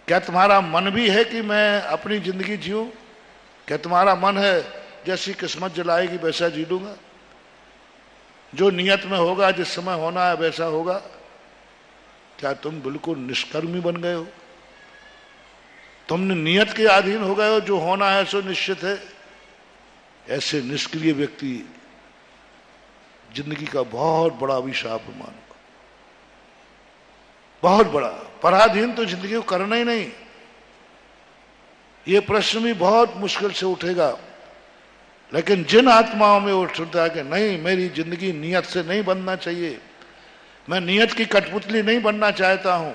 क्या तुम्हारा मन भी है कि मैं अपनी जिंदगी जीऊं? क्या तुम्हारा मन है जैसी किस्मत जलाएगी वैसा जी लूंगा, जो नियत में होगा, जिस समय होना है वैसा होगा? क्या तुम बिल्कुल निष्कर्मी बन गए हो? तुमने नियत के अधीन हो गए हो, जो होना है सो निश्चित है। ऐसे निष्क्रिय व्यक्ति जिंदगी का बहुत बड़ा अभिशाप मानो, बहुत बड़ा। पराधीन तो जिंदगी को करना ही नहीं। ये प्रश्न भी बहुत मुश्किल से उठेगा, लेकिन जिन आत्माओं में उठता है कि नहीं, मेरी जिंदगी नियत से नहीं बनना चाहिए, मैं नियत की कठपुतली नहीं बनना चाहता हूं,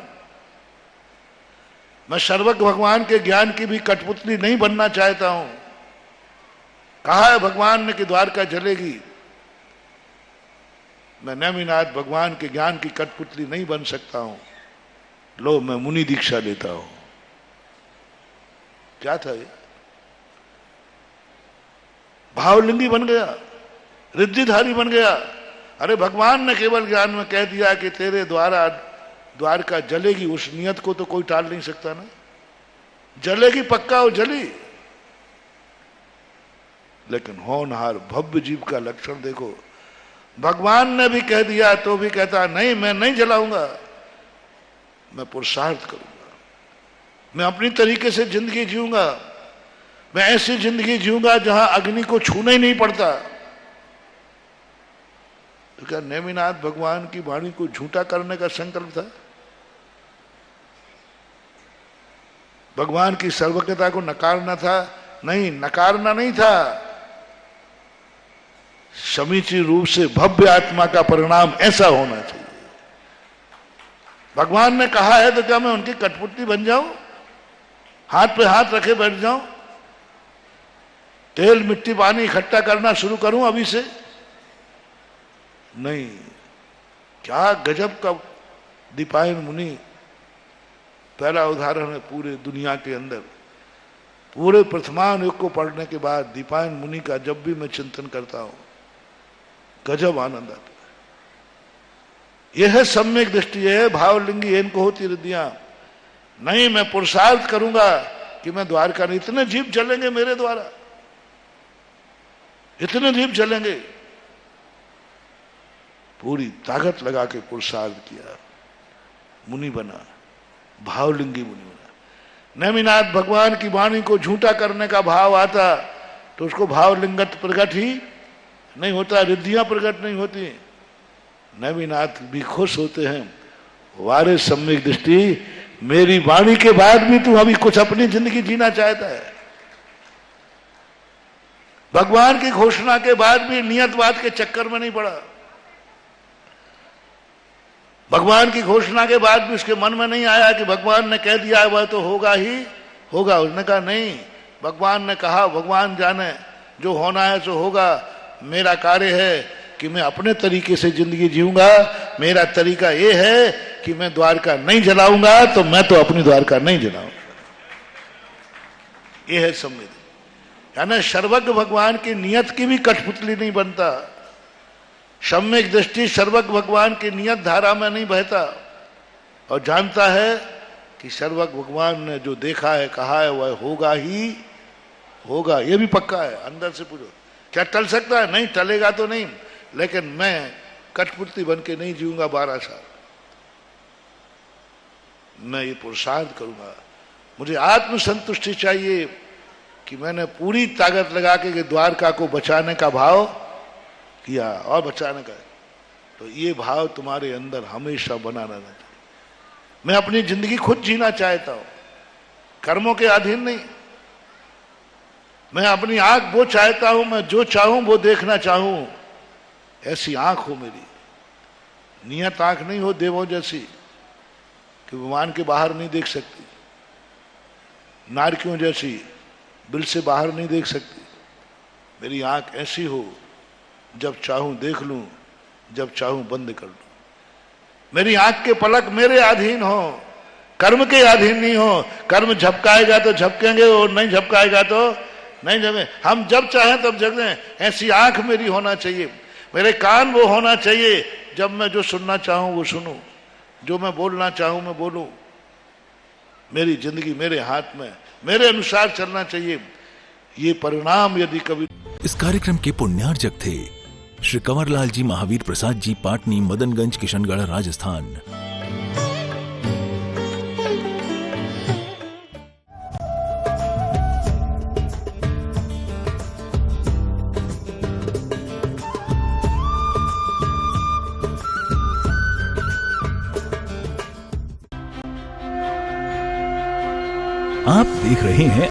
मैं सर्वज्ञ भगवान के ज्ञान की भी कठपुतली नहीं बनना चाहता हूं। कहा है भगवान ने कि द्वारका जलेगी, मैं नेमिनाथ भगवान के ज्ञान की कठपुतली नहीं बन सकता हूं। लो मैं मुनि दीक्षा लेता हूं। क्या था ये? भावलिंगी बन गया, रिद्धिधारी बन गया। अरे भगवान ने केवल ज्ञान में कह दिया कि तेरे द्वारा द्वारका जलेगी, उस नियत को तो कोई टाल नहीं सकता ना। जलेगी पक्का, और जली। लेकिन होनहार भव्य जीव का लक्षण देखो, भगवान ने भी कह दिया तो भी कहता नहीं, मैं नहीं जलाऊंगा, मैं पुरुषार्थ करूंगा, मैं अपनी तरीके से जिंदगी जीऊंगा, मैं ऐसी जिंदगी जीऊंगा जहां अग्नि को छूना ही नहीं पड़ता। तो क्या नेमिनाथ भगवान की वाणी को झूठा करने का संकल्प था? भगवान की सर्वज्ञता को नकारना था? नहीं, नकारना नहीं था। समीची रूप से भव्य आत्मा का परिणाम ऐसा होना चाहिए। भगवान ने कहा है तो क्या मैं उनकी कठपुतली बन जाऊं, हाथ पे हाथ रखे बैठ जाऊं, तेल मिट्टी पानी इकट्ठा करना शुरू करूं अभी से? नहीं। क्या गजब का दीपायन मुनि पहला उदाहरण है पूरे दुनिया के अंदर। पूरे प्रथमान युग को पढ़ने के बाद दीपायन मुनि का जब भी मैं चिंतन करता हूं गजब आनंद आता है। यह है सम्यक दृष्टि, यह है भावलिंगी इनको होती रिद्धियां। नहीं मैं पुरुषार्थ करूंगा कि मैं द्वारका नहीं, इतने जीव जलेंगे मेरे द्वारा, इतने जीव जलेंगे। पूरी ताकत लगा के पुरुषार्थ किया, मुनि बना, भावलिंगी मुनि बना। नेमिनाथ भगवान की वाणी को झूठा करने का भाव आता तो उसको भावलिंगत प्रकट ही नहीं होता, रिद्धियां प्रकट नहीं होती। नेमिनाथ भी खुश होते हैं, वारे सम्यक दृष्टि, मेरी वाणी के बाद भी तू अभी कुछ अपनी जिंदगी जीना चाहता है। भगवान की घोषणा के बाद भी नियतवाद के चक्कर में नहीं पड़ा। भगवान की घोषणा के बाद भी उसके मन में नहीं आया कि भगवान ने कह दिया वह तो होगा ही होगा। उसने कहा नहीं, भगवान ने कहा, भगवान जाने, जो होना है सो होगा। मेरा कार्य है कि मैं अपने तरीके से जिंदगी जीऊंगा। मेरा तरीका यह है कि मैं द्वारका नहीं जलाऊंगा, तो मैं तो अपनी द्वारका नहीं जलाऊंगा। यह है सम्यक, यानी सर्वज्ञ भगवान की नियत की भी कठपुतली नहीं बनता। सम्यक दृष्टि सर्वज्ञ भगवान की नियत धारा में नहीं बहता और जानता है कि सर्वज्ञ भगवान ने जो देखा है कहा है वह होगा ही होगा। यह भी पक्का है। अंदर से पूछो क्या टल सकता है? नहीं टलेगा तो नहीं, लेकिन मैं कठपुतली बन के नहीं जीऊंगा 12 साल। मैं ये पुरुषार्थ करूंगा। मुझे आत्मसंतुष्टि चाहिए कि मैंने पूरी ताकत लगा के द्वारका को बचाने का भाव किया और बचाने का। तो ये भाव तुम्हारे अंदर हमेशा बना रहना चाहिए। मैं अपनी जिंदगी खुद जीना चाहता हूं, कर्मों के अधीन नहीं। मैं अपनी आंख वो चाहता हूं, मैं जो चाहूं वो देखना चाहूं, ऐसी आंख हो मेरी। नियत आंख नहीं हो देवों जैसी कि विमान के बाहर नहीं देख सकती, नारकियों जैसी बिल से बाहर नहीं देख सकती। मेरी आंख ऐसी हो जब चाहूं देख लूं, जब चाहूं बंद कर लूं। मेरी आंख के पलक मेरे अधीन हो, कर्म के अधीन नहीं हो। कर्म झपकाएगा तो झपकेंगे और नहीं झपकाएगा तो नहीं झपके। हम जब चाहें तब जगें, ऐसी आंख मेरी होना चाहिए। मेरे कान वो होना चाहिए जब मैं जो सुनना चाहूं वो सुनूं, जो मैं बोलना चाहूं मैं बोलूं। मेरी जिंदगी मेरे हाथ में, मेरे अनुसार चलना चाहिए। ये परिणाम यदि कभी। इस कार्यक्रम के पुण्यार्जक थे श्री कंवरलाल जी महावीर प्रसाद जी, पाटनी, मदनगंज, किशनगढ़, राजस्थान। आप देख रहे हैं